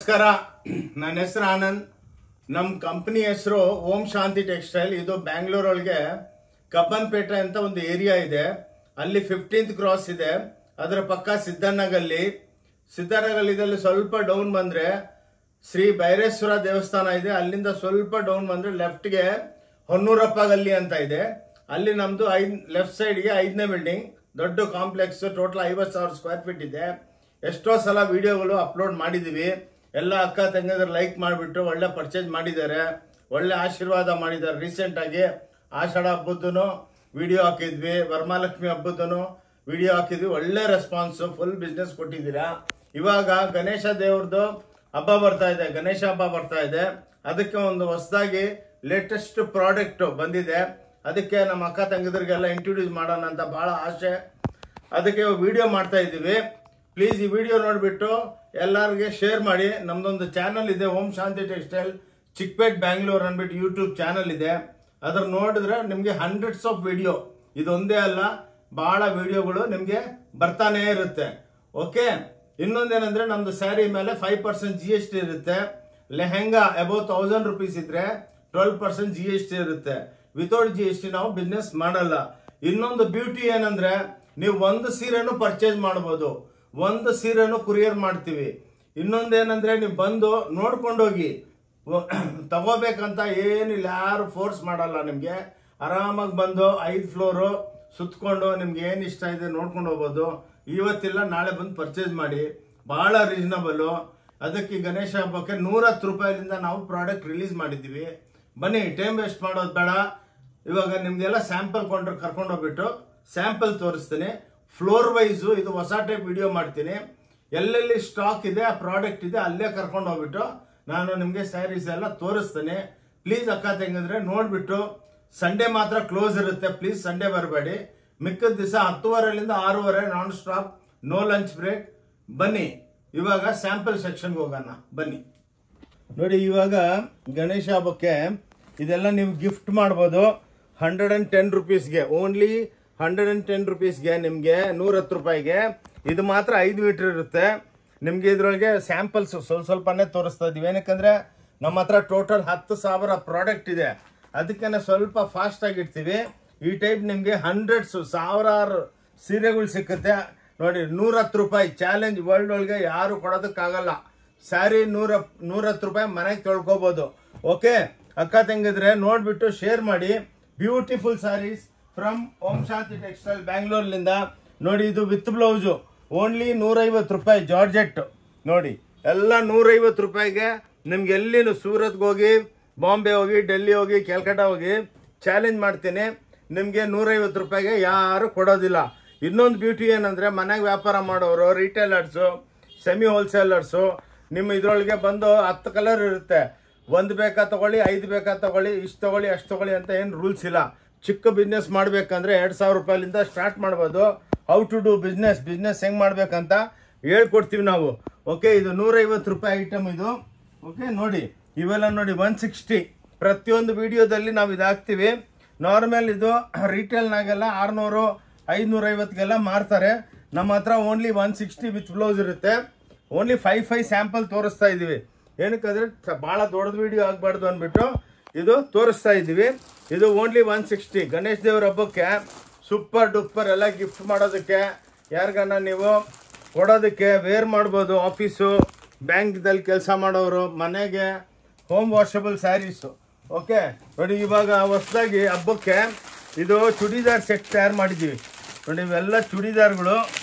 ನಮಸ್ಕಾರ, ನನ್ನ ಹೆಸರು ಆನಂದ್. ನಮ್ಮ ಕಂಪನಿ ಹೆಸರು ಓಂ ಶಾಂತಿ ಟೆಕ್ಸ್ಟೈಲ್. ಇದು ಬ್ಯಾಂಗ್ಳೂರೊಳಗೆ ಕಬ್ಬನ್ಪೇಟೆ ಅಂತ ಒಂದು ಏರಿಯಾ ಇದೆ. ಅಲ್ಲಿ 15th ಕ್ರಾಸ್ ಇದೆ. ಅದರ ಪಕ್ಕ ಸಿದ್ದನಗಲ್ಲಿದಲ್ಲಿ ಸ್ವಲ್ಪ ಡೌನ್ ಬಂದ್ರೆ ಶ್ರೀ ಭೈರೇಶ್ವರ ದೇವಸ್ಥಾನ ಇದೆ. ಅಲ್ಲಿಂದ ಸ್ವಲ್ಪ ಡೌನ್ ಬಂದ್ರೆ ಲೆಫ್ಟ್ಗೆ ಹೊನ್ನೂರಪ್ಪ ಗಲ್ಲಿ ಅಂತ ಇದೆ. ಅಲ್ಲಿ ನಮ್ದು ಲೆಫ್ಟ್ ಸೈಡ್ಗೆ 5ನೇ ಬಿಲ್ಡಿಂಗ್, ದೊಡ್ಡ ಕಾಂಪ್ಲೆಕ್ಸ್. ಟೋಟಲ್ 50,000 ಸ್ಕ್ವೇರ್ ಫೀಟ್ ಇದೆ. ಎಷ್ಟೋ ಸಲ ವಿಡಿಯೋಗಳು ಅಪ್ಲೋಡ್ ಮಾಡಿದೀವಿ. ಎಲ್ಲ ಅಕ್ಕ ತಂಗಿದ್ರು ಲೈಕ್ ಮಾಡಿಬಿಟ್ಟು ಒಳ್ಳೆ ಪರ್ಚೇಸ್ ಮಾಡಿದ್ದಾರೆ, ಒಳ್ಳೆ ಆಶೀರ್ವಾದ ಮಾಡಿದ್ದಾರೆ. ರೀಸೆಂಟ್ ಆಗಿ ಆಷಾಢ ಹಬ್ಬದ್ದು ವಿಡಿಯೋ ಹಾಕಿದ್ವಿ, ವರಮಹಾಲಕ್ಷ್ಮಿ ಹಬ್ಬದ್ದು ವಿಡಿಯೋ ಹಾಕಿದ್ವಿ. ಒಳ್ಳೆ ರೆಸ್ಪಾನ್ಸ್, ಫುಲ್ ಬಿಸ್ನೆಸ್ ಕೊಟ್ಟಿದ್ದೀರಾ. ಇವಾಗ ಗಣೇಶ ದೇವ್ರದ್ದು ಹಬ್ಬ ಬರ್ತಾ ಇದೆ, ಗಣೇಶ ಹಬ್ಬ ಬರ್ತಾ ಇದೆ. ಅದಕ್ಕೆ ಒಂದು ಹೊಸದಾಗಿ ಲೇಟೆಸ್ಟ್ ಪ್ರಾಡಕ್ಟ್ ಬಂದಿದೆ. ಅದಕ್ಕೆ ನಮ್ಮ ಅಕ್ಕ ತಂಗಿದ್ರಿಗೆಲ್ಲ ಇಂಟ್ರೊಡ್ಯೂಸ್ ಮಾಡೋಣ ಅಂತ ಬಹಳ ಆಸೆ. ಅದಕ್ಕೆ ವಿಡಿಯೋ ಮಾಡ್ತಾ ಇದ್ದೀವಿ. ಪ್ಲೀಸ್ ಈ ವಿಡಿಯೋ ನೋಡಿಬಿಟ್ಟು ಎಲ್ಲರಿಗೆ ಶೇರ್ ಮಾಡಿ. ನಮ್ದೊಂದು ಚಾನಲ್ ಇದೆ, ಓಂ ಶಾಂತಿ ಟೆಕ್ಸ್ಟೈಲ್ ಚಿಕ್ಕಪೇಟ್ ಬ್ಯಾಂಗ್ಳೂರ್ ಅಂದ್ಬಿಟ್ಟು ಯೂಟ್ಯೂಬ್ ಚಾನಲ್ ಇದೆ. ಅದ್ರ ನೋಡಿದ್ರೆ ನಿಮಗೆ ಹಂಡ್ರೆಡ್ಸ್ ಆಫ್ ವಿಡಿಯೋ, ಇದೊಂದೇ ಅಲ್ಲ ಬಹಳ ವಿಡಿಯೋಗಳು ನಿಮಗೆ ಬರ್ತಾನೆ ಇರುತ್ತೆ. ಓಕೆ, ಇನ್ನೊಂದೇನಂದ್ರೆ ನಮ್ದು ಸ್ಯಾರಿ ಮೇಲೆ 5% GST ಇರುತ್ತೆ. ಲೆಹೆಂಗಾ ಅಬೌವ್ 1000 ರೂಪೀಸ್ ಇದ್ರೆ 12% GST ಇರುತ್ತೆ. ವಿತೌಟ್ GST ನಾವು ಬಿಸ್ನೆಸ್ ಮಾಡಲ್ಲ. ಇನ್ನೊಂದು ಬ್ಯೂಟಿ ಏನಂದ್ರೆ ನೀವು ಒಂದು ಸೀರೆನು ಪರ್ಚೇಸ್ ಮಾಡಬಹುದು, ಒಂದು ಸೀರೆನು ಕುರಿಯರ್ ಮಾಡ್ತೀವಿ. ಇನ್ನೊಂದೇನಂದ್ರೆ ನೀವು ಬಂದು ನೋಡ್ಕೊಂಡೋಗಿ ತಗೋಬೇಕಂತ ಏನಿಲ್ಲ, ಯಾರು ಫೋರ್ಸ್ ಮಾಡಲ್ಲ. ನಿಮ್ಗೆ ಆರಾಮಾಗಿ ಬಂದು 5 ಫ್ಲೋರು ಸುತ್ಕೊಂಡು ನಿಮ್ಗೆ ಏನ್ ಇಷ್ಟ ಇದೆ ನೋಡ್ಕೊಂಡು ಹೋಗ್ಬೋದು. ಇವತ್ತಿಲ್ಲ ನಾಳೆ ಬಂದು ಪರ್ಚೇಸ್ ಮಾಡಿ, ಬಹಳ ರೀಸನಬಲ್. ಅದಕ್ಕೆ ಗಣೇಶ ಹಬ್ಬಕ್ಕೆ 110 ರೂಪಾಯಿಲಿಂದ ನಾವು ಪ್ರಾಡಕ್ಟ್ ರಿಲೀಸ್ ಮಾಡಿದ್ದೀವಿ. ಬನ್ನಿ, ಟೈಮ್ ವೇಸ್ಟ್ ಮಾಡೋದು ಬೇಡ. ಇವಾಗ ನಿಮ್ಗೆಲ್ಲ ಸ್ಯಾಂಪಲ್ ಕರ್ಕೊಂಡು ಹೋಗ್ಬಿಟ್ಟು ಸ್ಯಾಂಪಲ್ ತೋರಿಸ್ತೀನಿ. ಫ್ಲೋರ್ ವೈಸು ಇದು ಹೊಸ ಟೈಪ್ ವಿಡಿಯೋ ಮಾಡ್ತೀನಿ. ಎಲ್ಲೆಲ್ಲಿ ಸ್ಟಾಕ್ ಇದೆ, ಆ ಪ್ರಾಡಕ್ಟ್ ಇದೆ, ಅಲ್ಲೇ ಕರ್ಕೊಂಡು ಹೋಗ್ಬಿಟ್ಟು ನಾನು ನಿಮಗೆ ಸ್ಯಾರೀಸ್ ಎಲ್ಲ ತೋರಿಸ್ತೀನಿ. ಪ್ಲೀಸ್ ಅಕ್ಕ ತಂಗಿದ್ರೆ ನೋಡ್ಬಿಟ್ಟು. ಸಂಡೇ ಮಾತ್ರ ಕ್ಲೋಸ್ ಇರುತ್ತೆ, ಪ್ಲೀಸ್ ಸಂಡೇ ಬರಬೇಡಿ. ಮಿಕ್ಕಿದ ದಿವಸ 10:30ರಿಂದ 6:30 nonstop, no lunch break. ಬನ್ನಿ ಇವಾಗ ಸ್ಯಾಂಪಲ್ ಸೆಕ್ಷನ್ಗೆ ಹೋಗೋಣ, ಬನ್ನಿ. ನೋಡಿ, ಇವಾಗ ಗಣೇಶ ಹಬ್ಬಕ್ಕೆ ಇದೆಲ್ಲ ನೀವು ಗಿಫ್ಟ್ ಮಾಡ್ಬೋದು. 110 ರೂಪೀಸ್ಗೆ, ಓನ್ಲಿ 110 ರೂಪೀಸ್ಗೆ ನಿಮಗೆ 110 ರೂಪಾಯಿಗೆ. ಇದು ಮಾತ್ರ 5 ಮೀಟರ್ ಇರುತ್ತೆ. ನಿಮಗೆ ಇದರೊಳಗೆ ಸ್ಯಾಂಪಲ್ಸ್ ಸ್ವಲ್ಪನೇ ತೋರಿಸ್ತಾ ಇದೀವಿ. ಏನಕ್ಕಂದ್ರೆ ನಮ್ಮ ಹತ್ರ ಟೋಟಲ್ 10,000 ಪ್ರಾಡಕ್ಟ್ ಇದೆ. ಅದಕ್ಕೆ ಸ್ವಲ್ಪ ಫಾಸ್ಟ್ ಆಗಿ ಇಡ್ತೀವಿ. ಈ ಟೈಪ್ ನಿಮಗೆ ಹಂಡ್ರೆಡ್ಸ್, ಸಾವಿರಾರು ಸೀರೆಗಳು ಸಿಕ್ಕುತ್ತೆ. ನೋಡಿ, 110 ರೂಪಾಯಿ ಚಾಲೆಂಜ್. ವರ್ಲ್ಡ್ ಒಳಗೆ ಯಾರು ಕೊಡೋದಕ್ಕಾಗಲ್ಲ. ಸ್ಯಾರಿ 110 ರೂಪಾಯಿ ಮನೆಗೆ ತೊಳ್ಕೊಬೋದು. ಓಕೆ, ಅಕ್ಕ ತಂಗಿದ್ರೆ ನೋಡ್ಬಿಟ್ಟು ಶೇರ್ ಮಾಡಿ. Beautiful saris from Om Shanti textile ಬ್ಯಾಂಗ್ಳೂರ್ಲಿಂದ. ನೋಡಿ, ಇದು ವಿತ್ ಬ್ಲೌಸು ಓನ್ಲಿ 150 ರೂಪಾಯಿ ಜಾರ್ಜೆಟ್. ನೋಡಿ, ಎಲ್ಲ 150 ರೂಪಾಯಿಗೆ. ನಿಮ್ಗೆ ಎಲ್ಲಿನೂ ಸೂರತ್ಗೆ ಹೋಗಿ, ಬಾಂಬೆ ಹೋಗಿ, ಡೆಲ್ಲಿ ಹೋಗಿ, ಕ್ಯಾಲ್ಕಟಾ ಹೋಗಿ ಚಾಲೆಂಜ್ ಮಾಡ್ತೀನಿ. ನಿಮಗೆ 150 ರೂಪಾಯಿಗೆ ಯಾರು ಕೊಡೋದಿಲ್ಲ. ಇನ್ನೊಂದು ಬ್ಯೂಟಿ ಏನಂದ್ರೆ, ಮನೆಗೆ ವ್ಯಾಪಾರ ಮಾಡೋರು, ರಿಟೇಲರ್ಸು, ಸೆಮಿ ಹೋಲ್ಸೇಲರ್ಸು, ನಿಮ್ಮ ಇದರೊಳಗೆ ಬಂದು 10 ಕಲರ್ ಇರುತ್ತೆ. 1 ಬೇಕಾ ತಗೊಳ್ಳಿ, 5 ಬೇಕಾ ತಗೊಳ್ಳಿ, ಇಷ್ಟು ತಗೊಳ್ಳಿ, ಅಷ್ಟು ತಗೊಳ್ಳಿ ಅಂತ ಏನು ರೂಲ್ಸ್ ಇಲ್ಲ. ಚಿಕ್ಕ ಬಿಸ್ನೆಸ್ ಮಾಡಬೇಕಂದ್ರೆ 2,000 ರೂಪಾಯಿಲಿಂದ ಸ್ಟಾರ್ಟ್ ಮಾಡ್ಬೋದು. ಹೌ ಟು ಡೂ ಬಿಸ್ನೆಸ್ ಹೆಂಗೆ ಮಾಡ್ಬೇಕಂತ ಹೇಳ್ಕೊಡ್ತೀವಿ ನಾವು. ಓಕೆ, ಇದು 150 ರೂಪಾಯಿ ಐಟಮ್ ಇದು. ಓಕೆ, ನೋಡಿ ಇವೆಲ್ಲ ನೋಡಿ 160. ಪ್ರತಿಯೊಂದು ವಿಡಿಯೋದಲ್ಲಿ ನಾವು ಇದಾಗ್ತೀವಿ. ನಾರ್ಮಲ್ ಇದು ರಿಟೇಲ್ನಾಗೆಲ್ಲ 600, 550ಗೆಲ್ಲ ಮಾರ್ತಾರೆ. ನಮ್ಮ ಹತ್ರ ಓನ್ಲಿ 160 ವಿತ್ ಬ್ಲೌಸ್ ಇರುತ್ತೆ. ಓನ್ಲಿ 5 ಸ್ಯಾಂಪಲ್ ತೋರಿಸ್ತಾ ಇದ್ದೀವಿ. ಏನಕ್ಕಂದ್ರೆ ಭಾಳ ದೊಡ್ಡದು ವಿಡಿಯೋ ಆಗಬಾರ್ದು ಅಂದ್ಬಿಟ್ಟು ಇದು ತೋರಿಸ್ತಾ ಇದ್ದೀವಿ. ಇದು ಓನ್ಲಿ 160. ಗಣೇಶ ದೇವ್ರ ಹಬ್ಬಕ್ಕೆ ಸೂಪರ್ ಡೂಪರ್ ಎಲ್ಲ ಗಿಫ್ಟ್ ಮಾಡೋದಕ್ಕೆ, ಯಾರಿಗಾನ ನೀವು ಕೊಡೋದಕ್ಕೆ ವೇರ್ ಮಾಡ್ಬೋದು. ಆಫೀಸು, ಬ್ಯಾಂಕ್ದಲ್ಲಿ ಕೆಲಸ ಮಾಡೋರು, ಮನೆಗೆ ಹೋಮ್ ವಾಷಬಲ್ ಸ್ಯಾರೀಸು. ಓಕೆ, ನೋಡಿ ಇವಾಗ ಹೊಸದಾಗಿ ಹಬ್ಬಕ್ಕೆ ಇದು ಚೂಡಿದಾರ್ ಸೆಟ್ ತಯಾರು ಮಾಡಿದ್ದೀವಿ. ನೋಡಿ, ಇವೆಲ್ಲ ಚೂಡಿದಾರ್ಗಳು.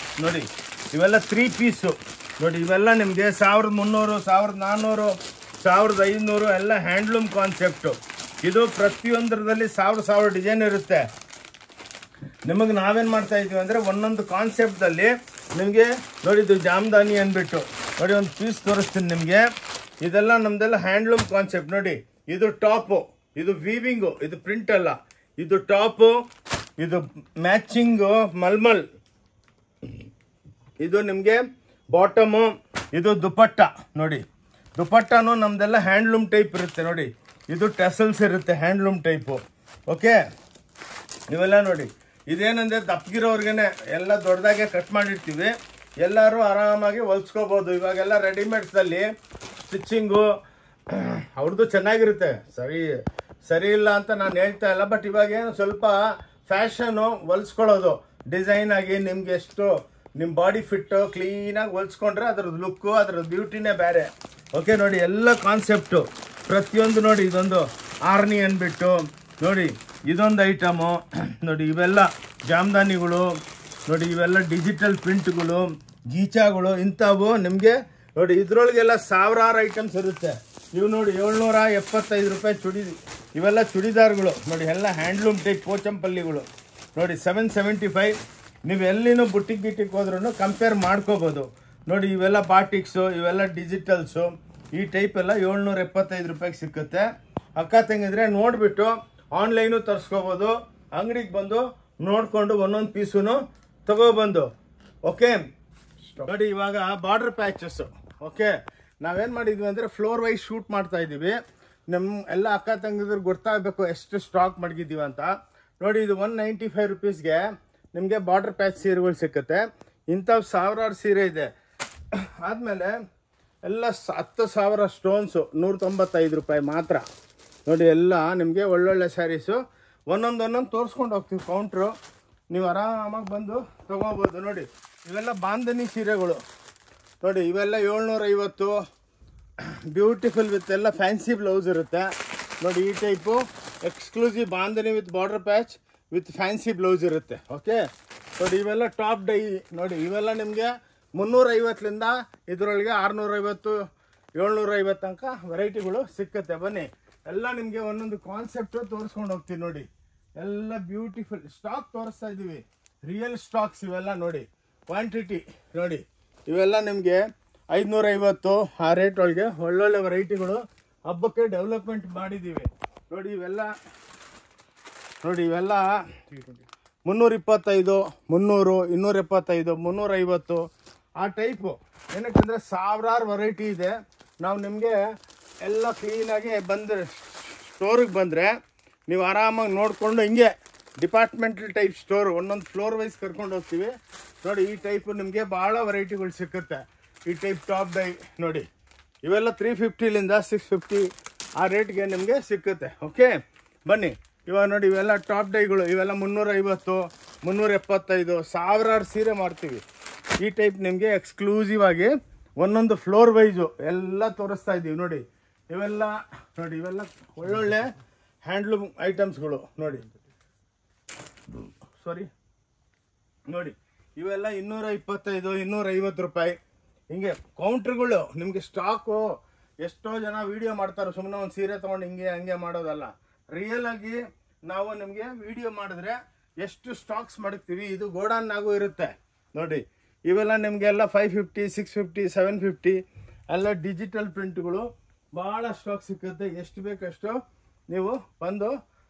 ನೋಡಿ, ಇವೆಲ್ಲ 3 ಪೀಸು. ನೋಡಿ, ಇವೆಲ್ಲ ನಿಮಗೆ 1300, 1400, 1500 ಎಲ್ಲ ಹ್ಯಾಂಡ್ಲೂಮ್ ಕಾನ್ಸೆಪ್ಟು. ಇದು ಪ್ರತಿಯೊಂದರಲ್ಲಿ 1000 ಡಿಸೈನ್ ಇರುತ್ತೆ. ನಿಮಗೆ ನಾವೇನು ಮಾಡ್ತಾ ಇದ್ದೀವಿ ಅಂದರೆ, ಒಂದೊಂದು ಕಾನ್ಸೆಪ್ಟಲ್ಲಿ ನಿಮಗೆ ನೋಡಿ, ಇದು ಜಾಮ್ದಾನಿ ಅಂದ್ಬಿಟ್ಟು ನೋಡಿ ಒಂದು ಪೀಸ್ ತೋರಿಸ್ತೀನಿ ನಿಮಗೆ. ಇದೆಲ್ಲ ನಮ್ದೆಲ್ಲ ಹ್ಯಾಂಡ್ಲೂಮ್ ಕಾನ್ಸೆಪ್ಟ್. ನೋಡಿ, ಇದು ಟಾಪು, ಇದು ವೀವಿಂಗು, ಇದು ಪ್ರಿಂಟ್ ಅಲ್ಲ, ಇದು ಟಾಪು, ಇದು ಮ್ಯಾಚಿಂಗು ಮಲ್ಮಲ್, ಇದು ನಿಮಗೆ ಬಾಟಮು, ಇದು ದುಪಟ್ಟ. ನೋಡಿ, ದುಪಟ್ಟನು ನಮ್ದೆಲ್ಲ ಹ್ಯಾಂಡ್ಲೂಮ್ ಟೈಪ್ ಇರುತ್ತೆ. ನೋಡಿ, ಇದು ಟೆಸಲ್ಸ್ ಇರುತ್ತೆ, ಹ್ಯಾಂಡ್ಲೂಮ್ ಟೈಪು. ಓಕೆ, ಇವೆಲ್ಲ ನೋಡಿ, ಇದೇನಂದ್ರೆ ದಪ್ಪಗಿರೋರ್ಗೆ ಎಲ್ಲ ದೊಡ್ಡದಾಗೆ ಕಟ್ ಮಾಡಿರ್ತೀವಿ. ಎಲ್ಲರೂ ಆರಾಮಾಗಿ ಹೊಲ್ಸ್ಕೋಬೋದು. ಇವಾಗೆಲ್ಲ ರೆಡಿಮೇಡ್ಸಲ್ಲಿ ಸ್ಟಿಚಿಂಗು ಅವ್ರದ್ದು ಚೆನ್ನಾಗಿರುತ್ತೆ, ಸರಿ ಇಲ್ಲ ಅಂತ ನಾನು ಹೇಳ್ತಾ ಇಲ್ಲ. ಬಟ್ ಇವಾಗ ಏನು ಸ್ವಲ್ಪ ಫ್ಯಾಷನು ಹೊಲ್ಸ್ಕೊಳ್ಳೋದು ಡಿಸೈನ್ ಆಗಿ ನಿಮ್ಗೆ ಎಷ್ಟು ನಿಮ್ಮ ಬಾಡಿ ಫಿಟ್ಟು ಕ್ಲೀನಾಗಿ ಹೊಲ್ಸ್ಕೊಂಡ್ರೆ ಅದ್ರದ್ದು ಲುಕ್ಕು ಅದ್ರದ್ದು ಬ್ಯೂಟಿನೇ ಬೇರೆ. ಓಕೆ ನೋಡಿ, ಎಲ್ಲ ಕಾನ್ಸೆಪ್ಟು ಪ್ರತಿಯೊಂದು ನೋಡಿ. ಇದೊಂದು ಆರ್ನಿ ಅಂದ್ಬಿಟ್ಟು ನೋಡಿ, ಇದೊಂದು ಐಟಮು ನೋಡಿ. ಇವೆಲ್ಲ ಜಾಮ್ದಾನಿಗಳು ನೋಡಿ, ಇವೆಲ್ಲ ಡಿಜಿಟಲ್ ಪ್ರಿಂಟ್ಗಳು, ಗೀಚಾಗಳು, ಇಂಥವು ನಿಮಗೆ ನೋಡಿ. ಇದ್ರೊಳಗೆಲ್ಲ ಸಾವಿರಾರು ಐಟಮ್ಸ್ ಇರುತ್ತೆ. ಇವು ನೋಡಿ 775 ರೂಪಾಯಿ ಇವೆಲ್ಲ ಚೂಡಿದಾರ್ಗಳು ನೋಡಿ, ಎಲ್ಲ ಹ್ಯಾಂಡ್ಲೂಮ್ ಟೈಪ್ ಪೋಚಂಪಲ್ಲಿಗಳು ನೋಡಿ 775. ನೀವು ಎಲ್ಲಿನೂ ಬುಟ್ಟಿಗೆ ಹೋದ್ರೂ ಕಂಪೇರ್ ಮಾಡ್ಕೋಬೋದು ನೋಡಿ. ಇವೆಲ್ಲ ಬಾಟಿಕ್ಸು, ಇವೆಲ್ಲ ಡಿಜಿಟಲ್ಸು, ಈ ಟೈಪ್ ಎಲ್ಲ 775 ರೂಪಾಯಿಗೆ ಸಿಕ್ಕುತ್ತೆ. ಅಕ್ಕ ತಂಗಿದ್ರೆ ನೋಡಿಬಿಟ್ಟು ಆನ್ಲೈನು ತರಿಸ್ಕೋಬೋದು, ಅಂಗಡಿಗೆ ಬಂದು ನೋಡಿಕೊಂಡು ಒಂದೊಂದು ಪೀಸು ತಗೊಬಂದು. ಓಕೆ ನೋಡಿ, ಇವಾಗ ಬಾರ್ಡರ್ ಪ್ಯಾಚಸ್ಸು. ಓಕೆ, ನಾವೇನು ಮಾಡಿದ್ವಿ ಅಂದರೆ ಫ್ಲೋರ್ ವೈಸ್ ಶೂಟ್ ಮಾಡ್ತಾ ಇದ್ದೀವಿ. ನಮ್ಮ ಎಲ್ಲ ಅಕ್ಕ ತಂಗಿದ್ರೆ ಗೊತ್ತಾಗಬೇಕು ಎಷ್ಟು ಸ್ಟಾಕ್ ಮಡಗಿದ್ದೀವಿ ಅಂತ ನೋಡಿ. ಇದು 195 ರೂಪೀಸ್ಗೆ ನಿಮಗೆ ಬಾರ್ಡರ್ ಪ್ಯಾಚ್ ಸೀರೆಗಳು ಸಿಕ್ಕುತ್ತೆ. ಇಂಥವು ಸಾವಿರಾರು ಸೀರೆ ಇದೆ. ಆದಮೇಲೆ ಎಲ್ಲ 10,000 ಸ್ಟೋನ್ಸು 195 ರೂಪಾಯಿ ಮಾತ್ರ ನೋಡಿ. ಎಲ್ಲ ನಿಮಗೆ ಒಳ್ಳೊಳ್ಳೆ ಸ್ಯಾರೀಸು ಒಂದೊಂದು ತೋರಿಸ್ಕೊಂಡು ಹೋಗ್ತೀವಿ ಕೌಂಟ್ರು. ನೀವು ಆರಾಮಾಗಿ ಬಂದು ತೊಗೋಬೋದು ನೋಡಿ. ಇವೆಲ್ಲ ಬಾಂಧನಿ ಸೀರೆಗಳು ನೋಡಿ, ಇವೆಲ್ಲ 750. ಬ್ಯೂಟಿಫುಲ್ ವಿತ್ ಎಲ್ಲ ಫ್ಯಾನ್ಸಿ ಬ್ಲೌಸ್ ಇರುತ್ತೆ ನೋಡಿ. ಈ type exclusive bandhani with border patch with fancy blouse ಇರುತ್ತೆ. ಓಕೆ ನೋಡಿ, ಇವೆಲ್ಲ ಟಾಪ್ ಡೈ ನೋಡಿ. ಇವೆಲ್ಲ ನಿಮಗೆ 350ಲಿಂದ ಇದರೊಳಗೆ 650 750 ತನಕ ವೆರೈಟಿಗಳು ಸಿಕ್ಕತ್ತೆ. ಬನ್ನಿ, ಎಲ್ಲ ನಿಮಗೆ ಒಂದೊಂದು ಕಾನ್ಸೆಪ್ಟು ತೋರಿಸ್ಕೊಂಡು ಹೋಗ್ತೀವಿ ನೋಡಿ. ಎಲ್ಲ ಬ್ಯೂಟಿಫುಲ್ ಸ್ಟಾಕ್ ತೋರಿಸ್ತಾ ಇದ್ದೀವಿ, ರಿಯಲ್ ಸ್ಟಾಕ್ಸ್ ಇವೆಲ್ಲ ನೋಡಿ. ಕ್ವಾಂಟಿಟಿ ನೋಡಿ, ಇವೆಲ್ಲ ನಿಮಗೆ 550 ಆ ರೇಟ್ ಒಳಗೆ ಒಳ್ಳೊಳ್ಳೆ ವೆರೈಟಿಗಳು ಹಬ್ಬಕ್ಕೆ ಡೆವಲಪ್ಮೆಂಟ್ ಮಾಡಿದ್ದೀವಿ ನೋಡಿ. ಇವೆಲ್ಲ ನೋಡಿ, ಇವೆಲ್ಲ 325, 300, 275, 350 ಆ ಟೈಪು. ಏನಕ್ಕೆಂದರೆ ಸಾವಿರಾರು ವೆರೈಟಿ ಇದೆ. ನಾವು ನಿಮಗೆ ಎಲ್ಲ ಕ್ಲೀನಾಗಿ ಬಂದರೆ ಸ್ಟೋರಿಗೆ ಬಂದರೆ ನೀವು ಆರಾಮಾಗಿ ನೋಡಿಕೊಂಡು ಹಿಂಗೆ ಡಿಪಾರ್ಟ್ಮೆಂಟಲ್ ಟೈಪ್ ಸ್ಟೋರು ಒಂದೊಂದು ಫ್ಲೋರ್ ವೈಸ್ ಕರ್ಕೊಂಡು ಹೋಗ್ತೀವಿ ನೋಡಿ. ಈ ಟೈಪು ನಿಮಗೆ ಭಾಳ ವೆರೈಟಿಗಳು ಸಿಕ್ಕುತ್ತೆ. ಈ ಟೈಪ್ ಟಾಪ್ ಡೈ ನೋಡಿ, ಇವೆಲ್ಲ 350ಲಿಂದ 650 ಆ ರೇಟ್ಗೆ ನಿಮಗೆ ಸಿಕ್ಕುತ್ತೆ. ಓಕೆ ಬನ್ನಿ, ಇವಾಗ ನೋಡಿ ಇವೆಲ್ಲ ಟಾಪ್ ಡೈಗಳು. ಇವೆಲ್ಲ 350, 375 ಸಾವಿರಾರು ಸೀರೆ ಮಾಡ್ತೀವಿ. ಈ ಟೈಪ್ ನಿಮಗೆ ಎಕ್ಸ್ಕ್ಲೂಸಿವ್ ಆಗಿ ಒಂದೊಂದು ಫ್ಲೋರ್ ವೈಸು ಎಲ್ಲ ತೋರಿಸ್ತಾ ಇದ್ದೀವಿ ನೋಡಿ. ಇವೆಲ್ಲ ನೋಡಿ, ಇವೆಲ್ಲ ಒಳ್ಳೊಳ್ಳೆ ಹ್ಯಾಂಡ್ಲೂಮ್ ಐಟಮ್ಸ್ಗಳು ನೋಡಿ. ನೋಡಿ, ಇವೆಲ್ಲ 225, 250 ರೂಪಾಯಿ ಹಿಂಗೆ ಕೌಂಟ್ರುಗಳು. ನಿಮಗೆ ಸ್ಟಾಕು ಎಷ್ಟೋ ಜನ ವೀಡಿಯೋ ಮಾಡ್ತಾರೆ, ಸುಮ್ಮನೆ ಒಂದು ಸೀರೆ ತೊಗೊಂಡು ಹಿಂಗೆ ಹಂಗೆ ಮಾಡೋದಲ್ಲ. ರಿಯಲ್ ಆಗಿ ನಾವು ನಿಮಗೆ ವಿಡಿಯೋ ಮಾಡಿದ್ರೆ ಎಷ್ಟು ಸ್ಟಾಕ್ಸ್ ಮಾಡ್ತೀವಿ, ಇದು ಗೋಡಾನ್ನಾಗೂ ಇರುತ್ತೆ ನೋಡಿ. ಇವೆಲ್ಲ ನಿಮಗೆಲ್ಲ 550, 650, 750 ಎಲ್ಲ ಡಿಜಿಟಲ್ ಪ್ರಿಂಟ್ಗಳು ಭಾಳ ಸ್ಟಾಕ್ ಸಿಕ್ಕುತ್ತೆ. ಎಷ್ಟು ಬೇಕಷ್ಟು ನೀವು ಬಂದು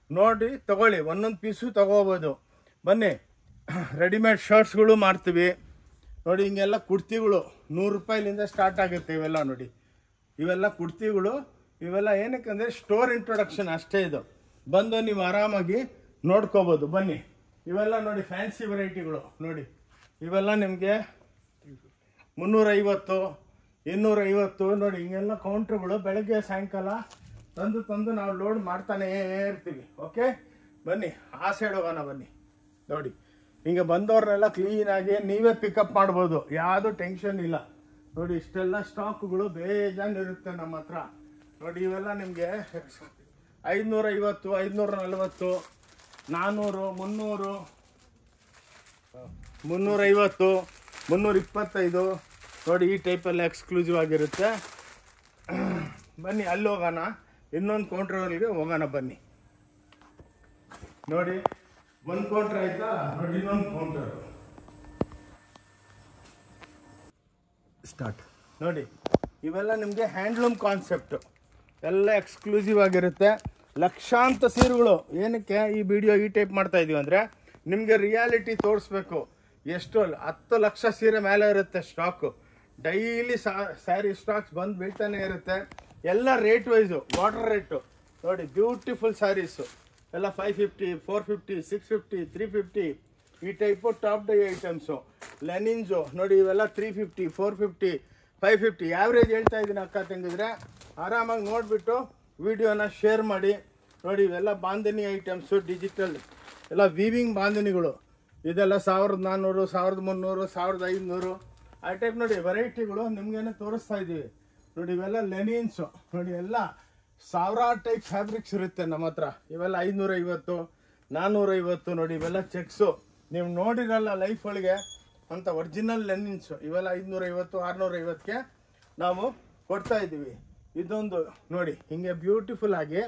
ನೋಡಿ ತಗೊಳ್ಳಿ, ಒಂದೊಂದು ಪೀಸು ತಗೋಬೋದು. ಬನ್ನಿ, ರೆಡಿಮೇಡ್ ಶರ್ಟ್ಸ್ಗಳು ಮಾಡ್ತೀವಿ ನೋಡಿ. ಹಿಂಗೆಲ್ಲ ಕುರ್ತಿಗಳು 100 ರೂಪಾಯಿಲಿಂದ ಸ್ಟಾರ್ಟ್ ಆಗುತ್ತೆ. ಇವೆಲ್ಲ ನೋಡಿ, ಇವೆಲ್ಲ ಕುರ್ತಿಗಳು. ಇವೆಲ್ಲ ಏನಕ್ಕೆ ಅಂದರೆ ಸ್ಟೋರ್ ಇಂಟ್ರೊಡಕ್ಷನ್ ಅಷ್ಟೇ. ಇದು ಬಂದು ನೀವು ಆರಾಮಾಗಿ ನೋಡ್ಕೋಬೋದು. ಬನ್ನಿ, ಇವೆಲ್ಲ ನೋಡಿ ಫ್ಯಾನ್ಸಿ ವೆರೈಟಿಗಳು ನೋಡಿ. ಇವೆಲ್ಲ ನಿಮಗೆ 350, 250 ನೋಡಿ. ಹಿಂಗೆಲ್ಲ ಕೌಂಟ್ರುಗಳು ಬೆಳಗ್ಗೆ ಸಾಯಂಕಾಲ ತಂದು ನಾವು ಲೋಡ್ ಮಾಡ್ತಾನೇ ಇರ್ತೀವಿ. ಓಕೆ ಬನ್ನಿ, ಆ ಸೈಡ್ ಹೋಗೋಣ. ಬನ್ನಿ ನೋಡಿ, ಹಿಂಗೆ ಬಂದವ್ರನ್ನೆಲ್ಲ ಕ್ಲೀನಾಗಿ ನೀವೇ ಪಿಕಪ್ ಮಾಡ್ಬೋದು, ಯಾವುದೂ ಟೆನ್ಷನ್ ಇಲ್ಲ ನೋಡಿ. ಇಷ್ಟೆಲ್ಲ ಸ್ಟಾಕ್ಗಳು ಬೇಜಾನ್ ಇರುತ್ತೆ ನಮ್ಮ ಹತ್ರ ನೋಡಿ. ಇವೆಲ್ಲ ನಿಮಗೆ 550, 540, 400, 300, 350, 325 ನೋಡಿ. ಈ ಟೈಪೆಲ್ಲ ಎಕ್ಸ್ಕ್ಲೂಸಿವ್ ಆಗಿರುತ್ತೆ. ಬನ್ನಿ, ಅಲ್ಲಿ ಹೋಗೋಣ, ಇನ್ನೊಂದು ಕೌಂಟ್ರಿಗೆ ಹೋಗೋಣ. ಬನ್ನಿ ನೋಡಿ, ಒಂದು ಕೌಂಟ್ರ್ ಆಯ್ತಾ ನೋಡಿ, ಇನ್ನೊಂದು ಕೌಂಟರ್ ಸ್ಟಾರ್ಟ್ ನೋಡಿ. ಇವೆಲ್ಲ ನಿಮಗೆ ಹ್ಯಾಂಡ್ಲೂಮ್ ಕಾನ್ಸೆಪ್ಟು ಎಲ್ಲ ಎಕ್ಸ್ಕ್ಲೂಸಿವ್ ಆಗಿರುತ್ತೆ. ಲಕ್ಷಾಂತರ ಸೀರೆಗಳು. ಏನಕ್ಕೆ ಈ ವಿಡಿಯೋ ಈ ಟೈಪ್ ಮಾಡ್ತಾ ಇದೀವಿ ಅಂದರೆ ನಿಮಗೆ ರಿಯಾಲಿಟಿ ತೋರಿಸ್ಬೇಕು. ಎಷ್ಟು 10 ಲಕ್ಷ ಸೀರೆ ಮೇಲೆ ಇರುತ್ತೆ ಸ್ಟಾಕು. ಡೈಲಿ ಸ್ಯಾರಿ ಸ್ಟಾಕ್ಸ್ ಬಂದು ಬೀಳ್ತಾನೆ ಇರುತ್ತೆ. ಎಲ್ಲ ರೇಟ್ ವೈಸು, ವಾಟರ್ ರೇಟು ನೋಡಿ. ಬ್ಯೂಟಿಫುಲ್ ಸ್ಯಾರೀಸು ಎಲ್ಲ 550, 450, 650, 350 ಈ ಟೈಪು ಟಾಪ್ ಡೈ ಐಟಮ್ಸು. ಲೆನಿನ್ಸು ನೋಡಿ, ಇವೆಲ್ಲ 350, 450, 550 ಆ್ಯಾವ್ರೇಜ್ ಹೇಳ್ತಾ ಇದ್ದೀನಿ ಅಕ್ಕ ತಂಗಿದ್ರೆ. ಆರಾಮಾಗಿ ನೋಡಿಬಿಟ್ಟು ವಿಡಿಯೋನ ಶೇರ್ ಮಾಡಿ. ನೋಡಿ ಇವೆಲ್ಲ ಬಾಂಧನಿ ಐಟಮ್ಸು, ಡಿಜಿಟಲ್ ಎಲ್ಲ ವೀವಿಂಗ್ ಬಾಂಧನಿಗಳು. ಇದೆಲ್ಲ 1400, 1300, 1500 ಆ ಟೈಪ್ ನೋಡಿ ವೆರೈಟಿಗಳು ನಿಮಗೇನೆ ತೋರಿಸ್ತಾ ಇದ್ದೀವಿ. ನೋಡಿ ಇವೆಲ್ಲ ಲೆನಿನ್ಸು. ನೋಡಿ ಎಲ್ಲ ಸಾವಿರಾರು ಟೈಪ್ ಫ್ಯಾಬ್ರಿಕ್ಸ್ ಇರುತ್ತೆ ನಮ್ಮ ಹತ್ರ. ಇವೆಲ್ಲ 550, 450. ನೋಡಿ ಇವೆಲ್ಲ ಚೆಕ್ಸು ನೀವು ನೋಡಿರಲ್ಲ ಲೈಫ್ ಒಳಗೆ ಅಂತ ಒರಿಜಿನಲ್ ಲೆನಿನ್ಸು. ಇವೆಲ್ಲ 550, 650ಗೆ ನಾವು ಕೊಡ್ತಾ ಇದ್ದೀವಿ. ಇದೊಂದು ನೋಡಿ ಹಿಂಗೆ ಬ್ಯೂಟಿಫುಲ್ ಆಗಿ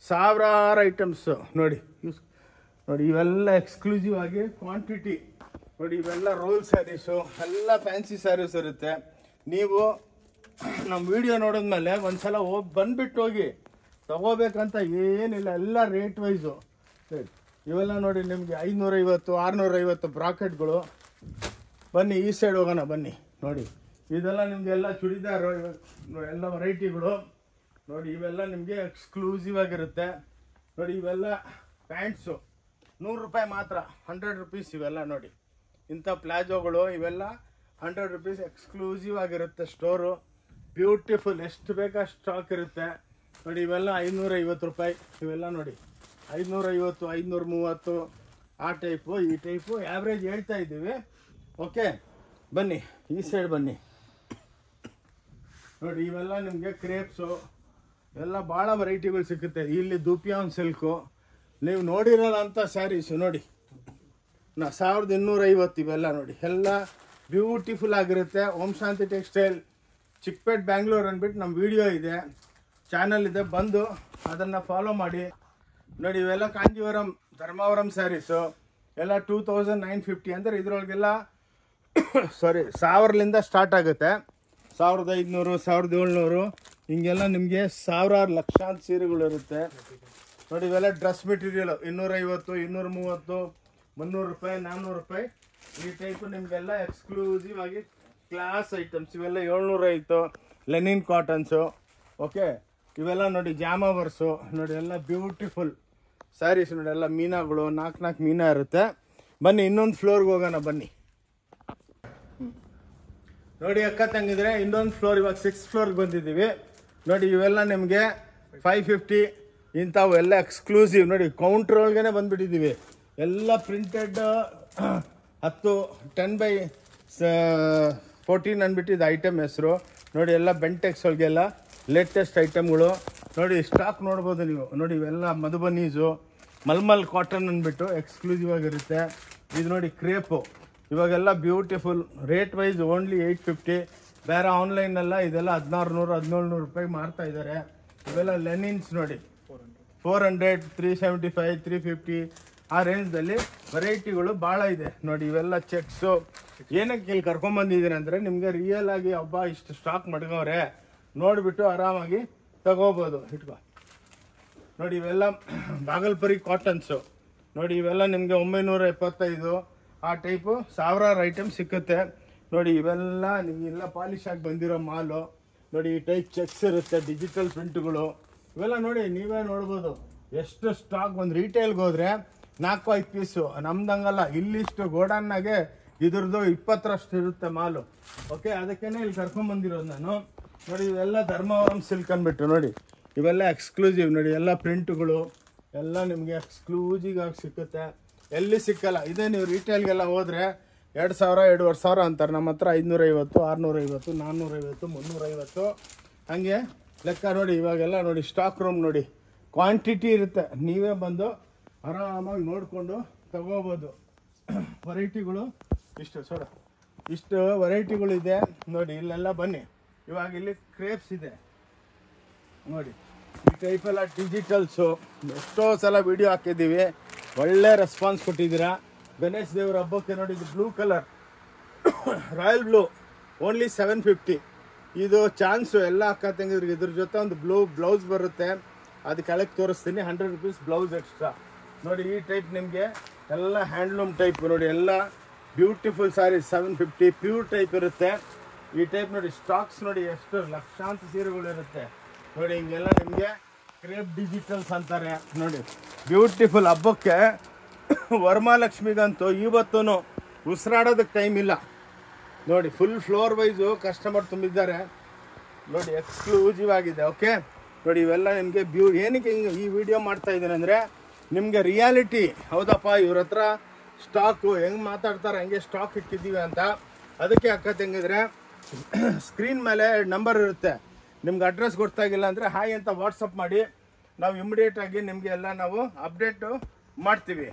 ಸಾವಿರಾರು ಐಟಮ್ಸು ನೋಡಿ. ನೋಡಿ ಇವೆಲ್ಲ ಎಕ್ಸ್ಕ್ಲೂಸಿವ್ ಆಗಿ ಕ್ವಾಂಟಿಟಿ. ನೋಡಿ ಇವೆಲ್ಲ ರೋಲ್ ಸ್ಯಾರೀಸು, ಎಲ್ಲ ಫ್ಯಾನ್ಸಿ ಸ್ಯಾರೀಸ್ ಇರುತ್ತೆ. ನೀವು ನಮ್ಮ ವಿಡಿಯೋ ನೋಡಿದ್ಮೇಲೆ ಒಂದ್ಸಲ ಬಂದ್ಬಿಟ್ಟು ಹೋಗಿ ತಗೋಬೇಕಂತ ಏನಿಲ್ಲ, ಎಲ್ಲ ರೇಟ್ ವೈಸು. ಇವೆಲ್ಲ ನೋಡಿ ನಿಮಗೆ 550, 650 ಬ್ರಾಕೆಟ್ಗಳು. ಬನ್ನಿ ಈ ಸೈಡ್ ಹೋಗೋಣ ಬನ್ನಿ. ನೋಡಿ ಇದೆಲ್ಲ ನಿಮಗೆಲ್ಲ ಚೂಡಿದಾರು ಎಲ್ಲ ವೆರೈಟಿಗಳು. ನೋಡಿ ಇವೆಲ್ಲ ನಿಮಗೆ ಎಕ್ಸ್ಕ್ಲೂಸಿವ್ ಆಗಿರುತ್ತೆ. ನೋಡಿ ಇವೆಲ್ಲ ಪ್ಯಾಂಟ್ಸು 100 ರೂಪಾಯಿ ಮಾತ್ರ, 100 ರುಪೀಸ್. ಇವೆಲ್ಲ ನೋಡಿ ಇಂಥ ಪ್ಲಾಜೋಗಳು ಇವೆಲ್ಲ 100 ರುಪೀಸ್ ಎಕ್ಸ್ಕ್ಲೂಸಿವ್ ಆಗಿರುತ್ತೆ ಸ್ಟೋರು. ಬ್ಯೂಟಿಫುಲ್, ಎಷ್ಟು ಬೇಕಾಷ್ಟು ಸ್ಟಾಕ್ ಇರುತ್ತೆ. ನೋಡಿ ಇವೆಲ್ಲ 550 ರೂಪಾಯಿ. ಇವೆಲ್ಲ ನೋಡಿ 550, 530 ಆ ಟೈಪು, ಈ ಟೈಪು ಆ್ಯಾವ್ರೇಜ್ ಹೇಳ್ತಾ ಇದ್ದೀವಿ. ಓಕೆ ಬನ್ನಿ ಈ ಸೈಡ್ ಬನ್ನಿ. ನೋಡಿ ಇವೆಲ್ಲ ನಿಮಗೆ ಕ್ರೇಪ್ಸು ಎಲ್ಲ ಭಾಳ ವೆರೈಟಿಗಳು ಸಿಗುತ್ತೆ. ಇಲ್ಲಿ ದುಪಿಯಾನ್ ಸಿಲ್ಕು ನೀವು ನೋಡಿರಲ್ಲ ಅಂತ ಸ್ಯಾರೀಸು ನೋಡಿ 1250. ಇವೆಲ್ಲ ನೋಡಿ ಎಲ್ಲ ಬ್ಯೂಟಿಫುಲ್ ಆಗಿರುತ್ತೆ. ಓಂ ಶಾಂತಿ ಟೆಕ್ಸ್ಟೈಲ್ ಚಿಕ್ಕಪೇಟ್ ಬ್ಯಾಂಗ್ಳೂರ್ ಅಂದ್ಬಿಟ್ಟು ನಮ್ಮ ವಿಡಿಯೋ ಇದೆ, ಚಾನಲ್ ಇದೆ, ಬಂದು ಅದನ್ನು ಫಾಲೋ ಮಾಡಿ. ನೋಡಿ ಇವೆಲ್ಲ ಕಾಂಜೀವರಂ ಧರ್ಮಾವರಂ ಸ್ಯಾರೀಸು ಎಲ್ಲ 2950. ಅಂದರೆ ಇದರೊಳಗೆಲ್ಲ ಸಾರಿ 1000ಲಿಂದ ಸ್ಟಾರ್ಟ್ ಆಗುತ್ತೆ. 1500, 1700 ಹಿಂಗೆಲ್ಲ ನಿಮಗೆ ಸಾವಿರಾರು ಲಕ್ಷಾಂತರ ಸೀರೆಗಳು ಇರುತ್ತೆ. ನೋಡಿ ಇವೆಲ್ಲ ಡ್ರೆಸ್ ಮೆಟೀರಿಯಲ್ 250, 230, 300 ರೂಪಾಯಿ, 400 ರೂಪಾಯಿ ಈ ಟೈಪು ನಿಮಗೆಲ್ಲ ಎಕ್ಸ್ಕ್ಲೂಸಿವ್ ಆಗಿ ಕ್ಲಾಸ್ ಐಟಮ್ಸ್. ಇವೆಲ್ಲ 750 ಲೆನಿನ್ ಕಾಟನ್ಸು. ಓಕೆ ಇವೆಲ್ಲ ನೋಡಿ ಜಾಮಾವರ್ಸು. ನೋಡಿ ಎಲ್ಲ ಬ್ಯೂಟಿಫುಲ್ ಸ್ಯಾರೀಸ್. ನೋಡಿ ಎಲ್ಲ ಮೀನಾಗಳು 4 ಮೀನಾ ಇರುತ್ತೆ. ಬನ್ನಿ ಇನ್ನೊಂದು ಫ್ಲೋರ್ಗೆ ಹೋಗೋಣ ಬನ್ನಿ. ನೋಡಿ ಅಕ್ಕ ತಂಗಿದ್ರೆ ಇನ್ನೊಂದು ಫ್ಲೋರ್, ಇವಾಗ 6th ಫ್ಲೋರ್ಗೆ ಬಂದಿದ್ದೀವಿ. ನೋಡಿ ಇವೆಲ್ಲ ನಿಮಗೆ 550 ಇಂಥವು ಎಲ್ಲ ಎಕ್ಸ್ಕ್ಲೂಸಿವ್. ನೋಡಿ ಕೌಂಟ್ರ್ ಒಳಗೇ ಬಂದುಬಿಟ್ಟಿದ್ದೀವಿ. ಎಲ್ಲ ಪ್ರಿಂಟೆಡ್ 10x14 ಅಂದ್ಬಿಟ್ಟಿದ್ದು ಐಟಮ್ ಹೆಸರು. ನೋಡಿ ಎಲ್ಲ ಬೆಂಟೆಕ್ಸ್ ಒಳಗೆಲ್ಲ ಲೇಟೆಸ್ಟ್ ಐಟಮ್ಗಳು. ನೋಡಿ ಸ್ಟಾಕ್ ನೋಡ್ಬೋದು ನೀವು. ನೋಡಿ ಇವೆಲ್ಲ ಮಧುಬನೀಸು, ಮಲ್ಮಲ್ ಕಾಟನ್ ಅಂದ್ಬಿಟ್ಟು ಎಕ್ಸ್ಕ್ಲೂಸಿವ್ ಆಗಿರುತ್ತೆ. ಇದು ನೋಡಿ ಕ್ರೇಪು. ಇವಾಗೆಲ್ಲ ಬ್ಯೂಟಿಫುಲ್ ರೇಟ್ ವೈಸ್ ಓನ್ಲಿ 850. ಬೇರೆ ಆನ್ಲೈನೆಲ್ಲ ಇದೆಲ್ಲ 1600, 1700 ರೂಪಾಯಿ ಮಾರ್ತಾ ಇದ್ದಾರೆ. ಇವೆಲ್ಲ ಲೆನಿನ್ಸ್ ನೋಡಿ 400, 375, 350 ಆ ರೇಂಜ್ದಲ್ಲಿ ವೆರೈಟಿಗಳು ಭಾಳ ಇದೆ. ನೋಡಿ ಇವೆಲ್ಲ ಚೆಕ್ಸು. ಏನಕ್ಕೆ ಇಲ್ಲಿ ಕರ್ಕೊಂಬಂದಿದ್ದೀನಿ ಅಂದರೆ ನಿಮಗೆ ರಿಯಲ್ ಆಗಿ ಹಬ್ಬ ಇಷ್ಟು ಸ್ಟಾಕ್ ಮಡ್ಗವ್ರೆ ನೋಡಿಬಿಟ್ಟು ಆರಾಮಾಗಿ ತಗೋಬೋದು. ಇಟ್ಕೋ ನೋಡಿ ಇವೆಲ್ಲ ಬಾಗಲ್ಪುರಿ ಕಾಟನ್ಸು. ನೋಡಿ ಇವೆಲ್ಲ ನಿಮಗೆ 975 ಆ ಟೈಪು ಸಾವಿರಾರು ಐಟಮ್ ಸಿಕ್ಕುತ್ತೆ. ನೋಡಿ ಇವೆಲ್ಲ ನಿಮಗೆಲ್ಲ ಪಾಲಿಶ್ ಆಗಿ ಬಂದಿರೋ ಮಾಲು. ನೋಡಿ ಈ ಟೈಪ್ ಚೆಕ್ಸ್ ಇರುತ್ತೆ, ಡಿಜಿಟಲ್ ಪ್ರಿಂಟ್ಗಳು. ಇವೆಲ್ಲ ನೋಡಿ ನೀವೇ ನೋಡ್ಬೋದು ಎಷ್ಟು ಸ್ಟಾಕ್. ಒಂದು ರೀಟೇಲ್ಗೆ ಹೋದರೆ 4-5 ಪೀಸು. ನಮ್ದಂಗಲ್ಲ, ಇಲ್ಲಿಷ್ಟು ಗೋಡನ್ನಾಗೆ ಇದ್ರದ್ದು 20ರಷ್ಟು ಇರುತ್ತೆ ಮಾಲು. ಓಕೆ ಅದಕ್ಕೇ ಇಲ್ಲಿ ಕರ್ಕೊಂಬಂದಿರೋದು ನಾನು. ನೋಡಿ ಇವೆಲ್ಲ ಧರ್ಮಾವರಂ ಸಿಲ್ಕ್ ಅಂದ್ಬಿಟ್ಟು ನೋಡಿ ಇವೆಲ್ಲ ಎಕ್ಸ್ಕ್ಲೂಸಿವ್. ನೋಡಿ ಎಲ್ಲ ಪ್ರಿಂಟ್ಗಳು ಎಲ್ಲ ನಿಮಗೆ ಎಕ್ಸ್ಕ್ಲೂಸಿವ್ ಆಗಿ ಸಿಕ್ಕುತ್ತೆ, ಎಲ್ಲಿ ಸಿಕ್ಕಲ್ಲ. ಇದೇ ನೀವು ರೀಟೇಲ್ಗೆಲ್ಲ ಹೋದರೆ 2000, 2500 ಅಂತಾರೆ. ನಮ್ಮ ಹತ್ರ 550, 650, 450, 350 ಹಾಗೆ ಲೆಕ್ಕ. ನೋಡಿ ಇವಾಗೆಲ್ಲ ನೋಡಿ ಸ್ಟಾಕ್ ರೂಮ್ ನೋಡಿ ಕ್ವಾಂಟಿಟಿ ಇರುತ್ತೆ. ನೀವೇ ಬಂದು ಆರಾಮಾಗಿ ನೋಡಿಕೊಂಡು ತಗೋಬೋದು. ವೆರೈಟಿಗಳು ಇಷ್ಟು ವೆರೈಟಿಗಳಿದೆ ನೋಡಿ. ಇಲ್ಲೆಲ್ಲ ಬನ್ನಿ. ಇವಾಗ ಇಲ್ಲಿ ಕ್ರೇಪ್ಸ್ ಇದೆ ನೋಡಿ. ಈ ಟೈಪೆಲ್ಲ ಡಿಜಿಟಲ್ಸು ಎಷ್ಟೋ ಸಲ ವಿಡಿಯೋ ಹಾಕಿದ್ದೀವಿ, ಒಳ್ಳೆ ರೆಸ್ಪಾನ್ಸ್ ಕೊಟ್ಟಿದ್ದೀರಾ. ಗಣೇಶ್ ದೇವ್ರ ಹಬ್ಬಕ್ಕೆ ನೋಡಿ ಇದು blue colour royal blue only 750. ಇದು ಚಾನ್ಸು ಎಲ್ಲ ಅಕ್ಕ ತಂಗಿದ್ರಿಗೆ. ಇದ್ರ ಜೊತೆ ಒಂದು ಬ್ಲೌಸ್ ಬರುತ್ತೆ, ಅದು ಕೆಳಗೆ ತೋರಿಸ್ತೀನಿ. 100 ರುಪೀಸ್ ಬ್ಲೌಸ್ ಎಕ್ಸ್ಟ್ರಾ. ನೋಡಿ ಈ ಟೈಪ್ ನಿಮಗೆ ಎಲ್ಲ ಹ್ಯಾಂಡ್ಲೂಮ್ ಟೈಪ್ ನೋಡಿ ಎಲ್ಲ ಬ್ಯೂಟಿಫುಲ್ ಸ್ಯಾರಿ 750 ಪ್ಯೂರ್ ಟೈಪ್ ಇರುತ್ತೆ. ಈ ಟೈಪ್ ನೋಡಿ ಸ್ಟಾಕ್ಸ್ ನೋಡಿ ಎಷ್ಟು ಲಕ್ಷಾಂತರ ಸೀರೆಗಳು ಇರುತ್ತೆ. ನೋಡಿ ಹಿಂಗೆಲ್ಲ ನಿಮಗೆ ಕ್ರೇಪ್ ಡಿಜಿಟಲ್ಸ್ ಅಂತಾರೆ ನೋಡಿ. ಬ್ಯೂಟಿಫುಲ್ ಹಬ್ಬಕ್ಕೆ ವರಮಹಾಲಕ್ಷ್ಮಿಗಂತೂ ಇವತ್ತೂ ಉಸಿರಾಡೋದಕ್ಕೆ ಟೈಮ್ ಇಲ್ಲ. ನೋಡಿ ಫುಲ್ ಫ್ಲೋರ್ ವೈಸು ಕಸ್ಟಮರ್ ತುಂಬಿದ್ದಾರೆ ನೋಡಿ, ಎಕ್ಸ್ಕ್ಲೂಸಿವ್ ಆಗಿದೆ. ಓಕೆ ನೋಡಿ, ಇವೆಲ್ಲ ನಿಮಗೆ ಏನಕ್ಕೆ ಹಿಂಗೆ ಈ ವಿಡಿಯೋ ಮಾಡ್ತಾ ಇದ್ದೀನಿ ಅಂದರೆ ನಿಮಗೆ ರಿಯಾಲಿಟಿ, ಹೌದಪ್ಪ ಇವ್ರ ಹತ್ರ ಸ್ಟಾಕು ಹೆಂಗೆ ಮಾತಾಡ್ತಾರೆ ಹಂಗೆ ಸ್ಟಾಕ್ ಇಟ್ಟಿದ್ದೀವಿ ಅಂತ. ಅದಕ್ಕೆ ಅಕ್ಕ ತಂಗಿದ್ರೆ ಸ್ಕ್ರೀನ್ ಮೇಲೆ ನಂಬರ್ ಇರುತ್ತೆ, ನಿಮ್ಗೆ ಅಡ್ರೆಸ್ ಗೊತ್ತಾಗಿಲ್ಲ ಅಂದರೆ ಹಾಯ್ ಅಂತ ವಾಟ್ಸಪ್ ಮಾಡಿ, ನಾವು ಇಮಿಡಿಯೇಟಾಗಿ ನಿಮಗೆ ಎಲ್ಲ ನಾವು ಅಪ್ಡೇಟು ಮಾಡ್ತೀವಿ.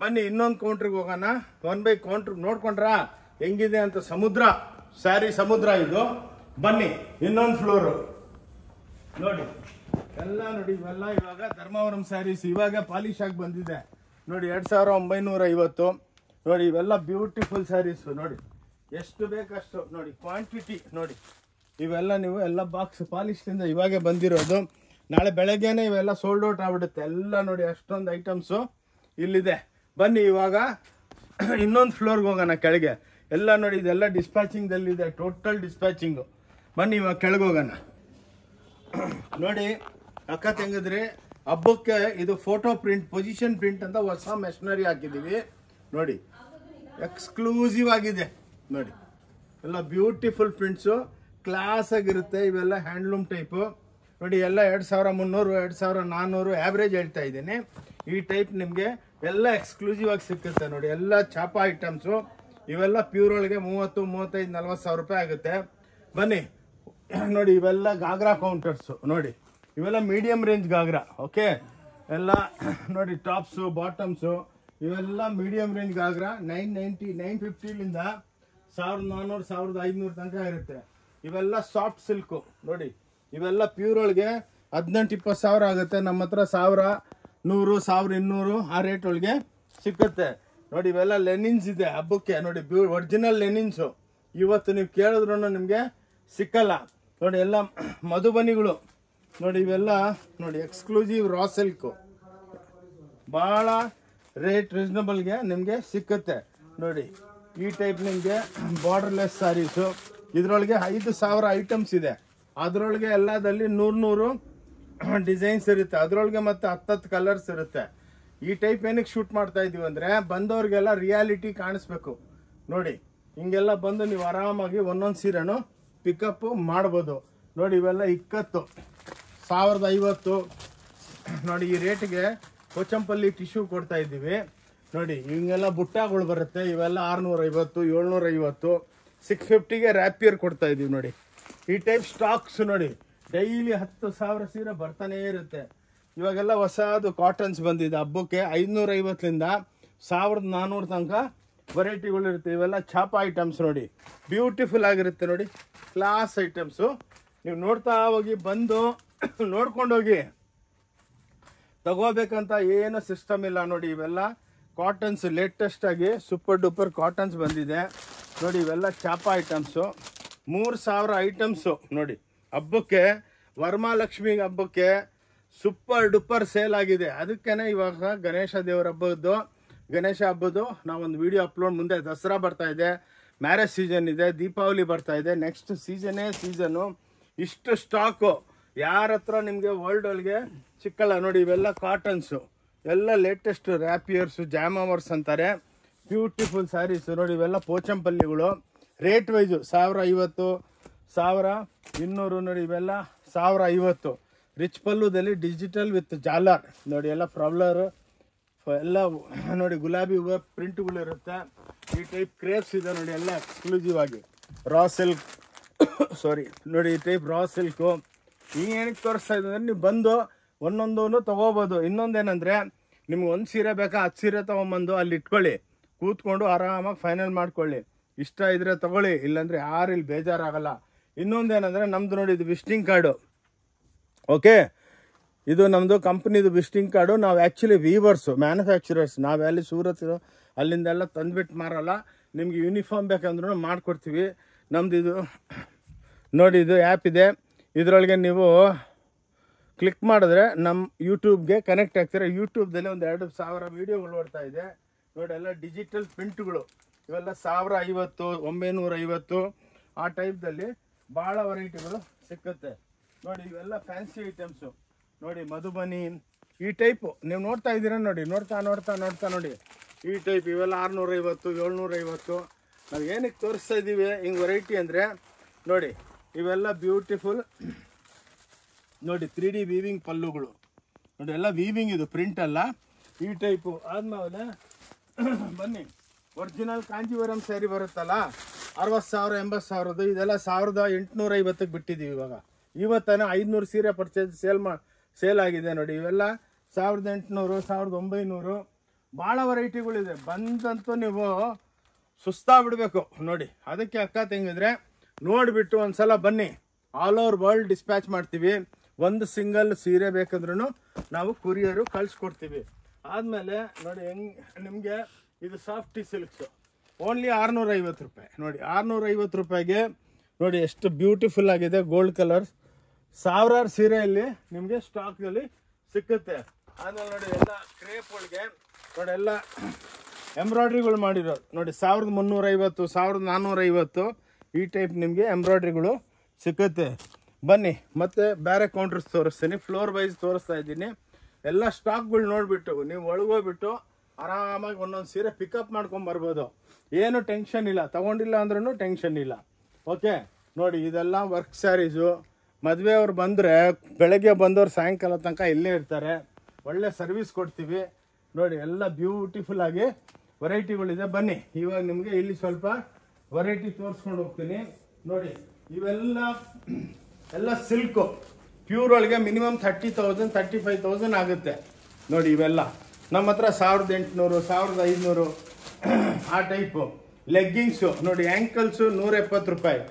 ಬನ್ನಿ ಇನ್ನೊಂದು ಕೌಂಟ್ರಿಗೆ ಹೋಗೋಣ. 1 ಬೈ ಕೌಂಟ್ರ್ ನೋಡ್ಕೊಂಡ್ರಾ ಹೆಂಗಿದೆ ಅಂತ. ಸಮುದ್ರ ಸ್ಯಾರಿ, ಸಮುದ್ರ ಇದು. ಬನ್ನಿ ಇನ್ನೊಂದು ಫ್ಲೋರು ನೋಡಿ, ಎಲ್ಲ ನೋಡಿ. ಇವೆಲ್ಲ ಇವಾಗ ಧರ್ಮವರಂ ಸ್ಯಾರೀಸ್ ಇವಾಗ ಪಾಲಿಶ್ ಆಗಿ ಬಂದಿದೆ ನೋಡಿ, 2950 ನೋಡಿ. ಇವೆಲ್ಲ ಬ್ಯೂಟಿಫುಲ್ ಸ್ಯಾರೀಸು ನೋಡಿ, ಎಷ್ಟು ಬೇಕಷ್ಟು ನೋಡಿ, ಕ್ವಾಂಟಿಟಿ ನೋಡಿ. ಇವೆಲ್ಲ ನೀವು ಎಲ್ಲ ಬಾಕ್ಸ್ ಪಾಲಿಶ್ನಿಂದ ಇವಾಗೆ ಬಂದಿರೋದು. ನಾಳೆ ಬೆಳಗ್ಗೆನೆ ಇವೆಲ್ಲ ಸೋಲ್ಡ್ ಔಟ್ ಆಗ್ಬಿಡುತ್ತೆ ಎಲ್ಲ ನೋಡಿ, ಅಷ್ಟೊಂದು ಐಟಮ್ಸು ಇಲ್ಲಿದೆ. ಬನ್ನಿ ಇವಾಗ ಇನ್ನೊಂದು ಫ್ಲೋರ್ಗೆ ಹೋಗೋಣ ಕೆಳಗೆ. ಎಲ್ಲ ನೋಡಿ, ಇದೆಲ್ಲ ಡಿಸ್ಪ್ಯಾಚಿಂಗ್ದಲ್ಲಿದೆ, ಟೋಟಲ್ ಡಿಸ್ಪ್ಯಾಚಿಂಗು. ಬನ್ನಿ ಇವಾಗ ಕೆಳಗೆ ಹೋಗೋಣ. ನೋಡಿ ಅಕ್ಕ ತಂಗಿದ್ರೆ, ಹಬ್ಬಕ್ಕೆ ಇದು ಫೋಟೋ ಪ್ರಿಂಟ್, ಪೊಸಿಷನ್ ಪ್ರಿಂಟ್ ಅಂತ ಹೊಸ ಮೆಷಿನರಿ ಹಾಕಿದ್ದೀವಿ ನೋಡಿ, ಎಕ್ಸ್ಕ್ಲೂಸಿವ್ ಆಗಿದೆ ನೋಡಿ. ಎಲ್ಲ ಬ್ಯೂಟಿಫುಲ್ ಪ್ರಿಂಟ್ಸು, ಕ್ಲಾಸ್ ಆಗಿರುತ್ತೆ. ಇವೆಲ್ಲ ಹ್ಯಾಂಡ್ಲೂಮ್ ಟೈಪು ನೋಡಿ. ಎಲ್ಲ 2300 2400 ಆ್ಯಾವ್ರೇಜ್ ಹೇಳ್ತಾ ಇದ್ದೀನಿ. ಈ ಟೈಪ್ ನಿಮಗೆ ಎಲ್ಲ ಎಕ್ಸ್ಕ್ಲೂಸಿವ್ ಆಗಿ ಸಿಕ್ಕುತ್ತೆ ನೋಡಿ. ಎಲ್ಲ ಚಾಪ ಐಟಮ್ಸು. ಇವೆಲ್ಲ ಪ್ಯೂರ್ ಒಳಗೆ 30, 35, 40 ಸಾವಿರ ರೂಪಾಯಿ ಆಗುತ್ತೆ. ಬನ್ನಿ ನೋಡಿ, ಇವೆಲ್ಲ ಗಾಗ್ರಾ ಕೌಂಟರ್ಸು ನೋಡಿ. ಇವೆಲ್ಲ ಮೀಡಿಯಂ ರೇಂಜ್ ಗಾಗ್ರಾ. ಓಕೆ, ಎಲ್ಲ ನೋಡಿ, ಟಾಪ್ಸು ಬಾಟಮ್ಸು ಇವೆಲ್ಲ ಮೀಡಿಯಂ ರೇಂಜ್ ಗಾಗ್ರಾ. 990 950ಲಿಂದ 1400 1500 ತನಕ ಇರುತ್ತೆ. ಇವೆಲ್ಲ ಸಾಫ್ಟ್ ಸಿಲ್ಕು ನೋಡಿ. ಇವೆಲ್ಲ ಪ್ಯೂರ್ ಒಳಗೆ 18-20 ಸಾವಿರ ಆಗುತ್ತೆ. ನಮ್ಮ ಹತ್ರ 1000 100 1200 ಆ ರೇಟ್ ಒಳಗೆ ಸಿಕ್ಕುತ್ತೆ ನೋಡಿ. ಇವೆಲ್ಲ ಲೆನಿನ್ಸ್ ಇದೆ ಹಬ್ಬಕ್ಕೆ ನೋಡಿ, ಒರಿಜಿನಲ್ ಲೆನಿನ್ಸು. ಇವತ್ತು ನೀವು ಕೇಳಿದ್ರು ನಿಮಗೆ ಸಿಕ್ಕಲ್ಲ ನೋಡಿ. ಎಲ್ಲ ಮಧುಬನಿಗಳು ನೋಡಿ. ಇವೆಲ್ಲ ನೋಡಿ, ಎಕ್ಸ್ಕ್ಲೂಸಿವ್ ರಾ ಸಿಲ್ಕು, ಭಾಳ ರೇಟ್ ರೀಸನಬಲ್ಗೆ ನಿಮಗೆ ಸಿಕ್ಕುತ್ತೆ ನೋಡಿ. ಈ ಟೈಪ್ ನಿಮಗೆ ಬಾರ್ಡರ್ಲೆಸ್ ಸ್ಯಾರೀಸು. ಇದರೊಳಗೆ 5000 ಐಟಮ್ಸ್ ಇದೆ. ಅದರೊಳಗೆ ಎಲ್ಲದಲ್ಲಿ 100 ಡಿಸೈನ್ಸ್ ಇರುತ್ತೆ. ಅದರೊಳಗೆ ಮತ್ತೆ 10 ಕಲರ್ಸ್ ಇರುತ್ತೆ. ಈ ಟೈಪ್ ಏನಕ್ಕೆ ಶೂಟ್ ಮಾಡ್ತಾ ಇದೀವಿ ಅಂದರೆ ಬಂದವ್ರಿಗೆಲ್ಲ ರಿಯಾಲಿಟಿ ಕಾಣಿಸ್ಬೇಕು ನೋಡಿ. ಹಿಂಗೆಲ್ಲ ಬಂದು ನೀವು ಆರಾಮಾಗಿ ಒಂದೊಂದು ಸೀರೆನೂ ಪಿಕಪ್ ಮಾಡ್ಬೋದು ನೋಡಿ. ಇವೆಲ್ಲ 1050 ನೋಡಿ. ಈ ರೇಟ್ಗೆ ಕೊಚಂಪಲ್ಲಿ ಟಿಶ್ಯೂ ಕೊಡ್ತಾ ಇದ್ದೀವಿ ನೋಡಿ. ಹಿಂಗೆಲ್ಲ ಬುಟ್ಟಾಗಳು ಬರುತ್ತೆ. ಇವೆಲ್ಲ 650 750 650ಗೆ ರ್ಯಾಪಿಯರ್ ಕೊಡ್ತಾ ಇದ್ದೀವಿ ನೋಡಿ. ಈ ಟೈಪ್ ಸ್ಟಾಕ್ಸ್ ನೋಡಿ, ಡೈಲಿ 10,000 ಸೀರೆ ಬರ್ತಾನೇ ಇರುತ್ತೆ. ಇವಾಗೆಲ್ಲ ಹೊಸದು ಕಾಟನ್ಸ್ ಬಂದಿದೆ ಹಬ್ಬಕ್ಕೆ. 550ಲಿಂದ 1400 ತನಕ ವೆರೈಟಿಗಳಿರುತ್ತೆ. ಇವೆಲ್ಲ ಚಾಪ ಐಟಮ್ಸ್ ನೋಡಿ, ಬ್ಯೂಟಿಫುಲ್ ಆಗಿರುತ್ತೆ ನೋಡಿ, ಕ್ಲಾಸ್ ಐಟಮ್ಸು. ನೀವು ನೋಡ್ತಾ ಹೋಗಿ, ಬಂದು ನೋಡ್ಕೊಂಡೋಗಿ. ತಗೋಬೇಕಂತ ಏನು ಸಿಸ್ಟಮ್ ಇಲ್ಲ ನೋಡಿ. ಇವೆಲ್ಲ ಕಾಟನ್ಸ್ ಲೇಟೆಸ್ಟ್ ಆಗಿ ಸೂಪರ್ ಡೂಪರ್ ಕಾಟನ್ಸ್ ಬಂದಿದೆ ನೋಡಿ. ಇವೆಲ್ಲ ಚಾಪ ಐಟಮ್ಸು, 3000 ಐಟಮ್ಸು ನೋಡಿ. ಹಬ್ಬಕ್ಕೆ, ವರಮಹಾಲಕ್ಷ್ಮಿ ಹಬ್ಬಕ್ಕೆ ಸೂಪರ್ ಡೂಪರ್ ಸೇಲ್ ಆಗಿದೆ. ಅದಕ್ಕೇನೆ ಇವಾಗ ಗಣೇಶ ಹಬ್ಬದ್ದು ನಾವೊಂದು ವಿಡಿಯೋ ಅಪ್ಲೋಡ್. ಮುಂದೆ ದಸರಾ ಬರ್ತಾ ಇದೆ, ಮ್ಯಾರೇಜ್ ಸೀಸನ್ ಇದೆ, ದೀಪಾವಳಿ ಬರ್ತಾ ಇದೆ. Next season. ಇಷ್ಟು ಸ್ಟಾಕು ಯಾರ ಹತ್ರ ನಿಮಗೆ ವರ್ಲ್ಡ್ ಒಳಗೆ ಸಿಕ್ಕಲ್ಲ ನೋಡಿ. ಇವೆಲ್ಲ ಕಾಟನ್ಸು, ಎಲ್ಲ ಲೇಟೆಸ್ಟ್ ರ್ಯಾಪಿಯರ್ಸು, ಜಾಮವರ್ಸ್ ಅಂತಾರೆ. ಬ್ಯೂಟಿಫುಲ್ ಸ್ಯಾರೀಸು ನೋಡಿ. ಇವೆಲ್ಲ ಪೋಚಂಪಲ್ಲಿಗಳು. ರೇಟ್ ವೈಸು 1050 1200 ನೋಡಿ. ಇವೆಲ್ಲ 1050. ರಿಚ್ ಪಲ್ಲುದಲ್ಲಿ ಡಿಜಿಟಲ್ ವಿತ್ ಜಾಲರ್ ನೋಡಿ. ಎಲ್ಲ ಫ್ರವ್ಲರ್ ಎಲ್ಲ ನೋಡಿ, ಗುಲಾಬಿ ಹೂವು ಪ್ರಿಂಟ್ಗಳು ಇರುತ್ತೆ. ಈ ಟೈಪ್ ಕ್ರೇಪ್ಸ್ ಇದೆ ನೋಡಿ, ಎಲ್ಲ ಎಕ್ಸ್ಕ್ಲೂಸಿವ್ ಆಗಿ ರಾ ಸಿಲ್ಕ್ ನೋಡಿ. ಈ ಟೈಪ್ ರಾ ಸಿಲ್ಕು. ಈಗ ಏನಕ್ಕೆ ತೋರಿಸ್ತಾ ಇದ್ದಂದ್ರೆ, ನೀವು ಬಂದು ಒಂದೊಂದೂ ತೊಗೋಬೋದು. ಇನ್ನೊಂದೇನೆಂದರೆ, ನಿಮ್ಗೆ ಒಂದು ಸೀರೆ ಬೇಕಾ 10 ಸೀರೆ ತೊಗೊಂಬಂದು ಅಲ್ಲಿ ಇಟ್ಕೊಳ್ಳಿ, ಕೂತ್ಕೊಂಡು ಆರಾಮಾಗಿ ಫೈನಲ್ ಮಾಡ್ಕೊಳ್ಳಿ. ಇಷ್ಟ ಇದ್ರೆ ತಗೊಳ್ಳಿ, ಇಲ್ಲಾಂದರೆ ಯಾರು ಇಲ್ಲಿ ಬೇಜಾರಾಗಲ್ಲ. ಇನ್ನೊಂದೇನೆಂದರೆ, ನಮ್ಮದು ನೋಡಿ, ಇದು ವಿಸಿಟಿಂಗ್ ಕಾರ್ಡು. ಓಕೆ, ಇದು ನಮ್ಮದು ಕಂಪ್ನಿದು ವಿಸಿಟಿಂಗ್ ಕಾರ್ಡು. ನಾವು ಆ್ಯಕ್ಚುಲಿ ವೀವರ್ಸು, ಮ್ಯಾನುಫ್ಯಾಕ್ಚರರ್ಸ್. ನಾವೆಲ್ಲಿ ಸೂರತ್ ಅಲ್ಲಿಂದೆಲ್ಲ ತಂದುಬಿಟ್ಟು ಮಾರಲ್ಲ. ನಿಮಗೆ ಯೂನಿಫಾರ್ಮ್ ಬೇಕಂದ್ರೂ ಮಾಡಿಕೊಡ್ತೀವಿ. ನಮ್ಮದು ಇದು ನೋಡಿ, ಇದು ಆ್ಯಪ್ ಇದೆ. ಇದರೊಳಗೆ ನೀವು ಕ್ಲಿಕ್ ಮಾಡಿದ್ರೆ ನಮ್ಮ ಯೂಟ್ಯೂಬ್ಗೆ ಕನೆಕ್ಟ್ ಆಗ್ತೀರಾ. ಯೂಟ್ಯೂಬ್ದಲ್ಲಿ ಒಂದು 2000 ವೀಡಿಯೋಗಳು ಓಡ್ತಾ ಇದೆ ನೋಡಿ. ಎಲ್ಲ ಡಿಜಿಟಲ್ ಪ್ರಿಂಟ್ಗಳು. ಇವೆಲ್ಲ 1050 950 ಆ ಟೈಪ್ದಲ್ಲಿ ಭಾಳ ವೆರೈಟಿಗಳು ಸಿಕ್ಕುತ್ತೆ ನೋಡಿ. ಇವೆಲ್ಲ ಫ್ಯಾನ್ಸಿ ಐಟಮ್ಸು ನೋಡಿ. ಮಧುಬನಿ ಈ ಟೈಪು ನೀವು ನೋಡ್ತಾ ಇದ್ದೀರಾ ನೋಡಿ. ನೋಡ್ತಾ ನೋಡಿ ಈ ಟೈಪ್. ಇವೆಲ್ಲ 650 750 ನಾವು ಏನಕ್ಕೆ ತೋರಿಸ್ತಾ ಇದ್ದೀವಿ ಹಿಂಗೆ ವೆರೈಟಿ ಅಂದರೆ ನೋಡಿ, ಇವೆಲ್ಲ ಬ್ಯೂಟಿಫುಲ್ ನೋಡಿ 3D ವೀವಿಂಗ್ ಪಲ್ಲುಗಳು ನೋಡಿ, ಎಲ್ಲ ವೀವಿಂಗ್ ಇದು, ಪ್ರಿಂಟ್ ಅಲ್ಲ, ಈ ಟೈಪು. ಆದ್ಮೇಲೆ ಬನ್ನಿ, ಒರಿಜಿನಲ್ ಕಾಂಜೀವರಂ ಸ್ಯಾರಿ ಬರುತ್ತಲ್ಲ 60,000 80,000, ಇದೆಲ್ಲ 1,850ಕ್ಕೆ ಬಿಟ್ಟಿದ್ದೀವಿ. ಇವತ್ತೇನೆ 500 ಸೀರೆ ಪರ್ಚೇಸ್ ಸೇಲ್ ಆಗಿದೆ ನೋಡಿ. ಇವೆಲ್ಲ 1,800 1,900 ಭಾಳ ವೆರೈಟಿಗಳಿದೆ. ಬಂದಂತೂ ನೀವು ಸುಸ್ತಾಗ್ಬಿಡ್ಬೇಕು ನೋಡಿ. ಅದಕ್ಕೆ ಅಕ್ಕ ತಂಗಿದ್ರೆ ನೋಡಿಬಿಟ್ಟು ಒಂದ್ಸಲ ಬನ್ನಿ, ಆಲ್ ಓವರ್ ವರ್ಲ್ಡ್ ಡಿಸ್ಪ್ಯಾಚ್ ಮಾಡ್ತೀವಿ. ಒಂದು ಸಿಂಗಲ್ ಸೀರೆ ಬೇಕಂದ್ರೂ ನಾವು ಕುರಿಯರು ಕಳಿಸ್ಕೊಡ್ತೀವಿ. ಆದಮೇಲೆ ನೋಡಿ ನಿಮಗೆ ಇದು ಸಾಫ್ಟಿ ಸಿಲ್ಕ್ಸು ಓನ್ಲಿ 650 ರೂಪಾಯಿ ನೋಡಿ. 650 ರೂಪಾಯಿಗೆ ನೋಡಿ ಎಷ್ಟು ಬ್ಯೂಟಿಫುಲ್ ಆಗಿದೆ, ಗೋಲ್ಡ್ ಕಲರ್. ಸಾವಿರಾರು ಸೀರೆಯಲ್ಲಿ ನಿಮಗೆ ಸ್ಟಾಕ್ನಲ್ಲಿ ಸಿಕ್ಕುತ್ತೆ. ಆಮೇಲೆ ನೋಡಿ ಎಲ್ಲ ಕ್ರೇಪ್ ಒಳಗೆ ನೋಡಿ ಎಲ್ಲ ಎಂಬ್ರಾಯ್ಡ್ರಿಗಳು ಮಾಡಿರೋದು ನೋಡಿ, 1,350 1,450 ಈ ಟೈಪ್ ನಿಮಗೆ ಎಂಬ್ರಾಯ್ಡ್ರಿಗಳು ಸಿಕ್ಕುತ್ತೆ. ಬನ್ನಿ ಮತ್ತೆ ಬೇರೆ ಕೌಂಟರ್ಸ್ ತೋರಿಸ್ತೀನಿ, ಫ್ಲೋರ್ ವೈಸ್ ತೋರಿಸ್ತಾ ಇದ್ದೀನಿ. ಎಲ್ಲ ಸ್ಟಾಕ್ಗಳು ನೋಡಿಬಿಟ್ಟು ನೀವು ಒಳಗೋಗ್ಬಿಟ್ಟು ಆರಾಮಾಗಿ ಒಂದೊಂದು ಸೀರೆ ಪಿಕಪ್ ಮಾಡ್ಕೊಂಬರ್ಬೋದು. ಏನು ಟೆನ್ಷನ್ ಇಲ್ಲ, ತೊಗೊಂಡಿಲ್ಲ ಅಂದ್ರೂ ಟೆನ್ಷನ್ ಇಲ್ಲ. ಓಕೆ ನೋಡಿ, ಇದೆಲ್ಲ ವರ್ಕ್ ಸ್ಯಾರೀಸು. ಮದುವೆಯವ್ರು ಬಂದರೆ ಬೆಳಗ್ಗೆ ಬಂದವ್ರು ಸಾಯಂಕಾಲ ತನಕ ಇಲ್ಲೇ ಇರ್ತಾರೆ. ಒಳ್ಳೆ ಸರ್ವಿಸ್ ಕೊಡ್ತೀವಿ ನೋಡಿ. ಎಲ್ಲ ಬ್ಯೂಟಿಫುಲ್ ಆಗಿ ವೆರೈಟಿಗಳಿದೆ. ಬನ್ನಿ ಇವಾಗ ನಿಮಗೆ ಇಲ್ಲಿ ಸ್ವಲ್ಪ ವೆರೈಟಿ ತೋರಿಸ್ಕೊಂಡು ಹೋಗ್ತೀನಿ ನೋಡಿ. ಇವೆಲ್ಲ ಸಿಲ್ಕು ಪ್ಯೂರ್ ಒಳಗೆ ಮಿನಿಮಮ್ 30,000 35,000 ಆಗುತ್ತೆ ನೋಡಿ. ಇವೆಲ್ಲ ನಮ್ಮ ಹತ್ರ 1,800 1,500 ಆ ಟೈಪು. ಲೆಗ್ಗಿಂಗ್ಸು ನೋಡಿ, ಆ್ಯಂಕಲ್ಸು 170 ರೂಪಾಯಿ,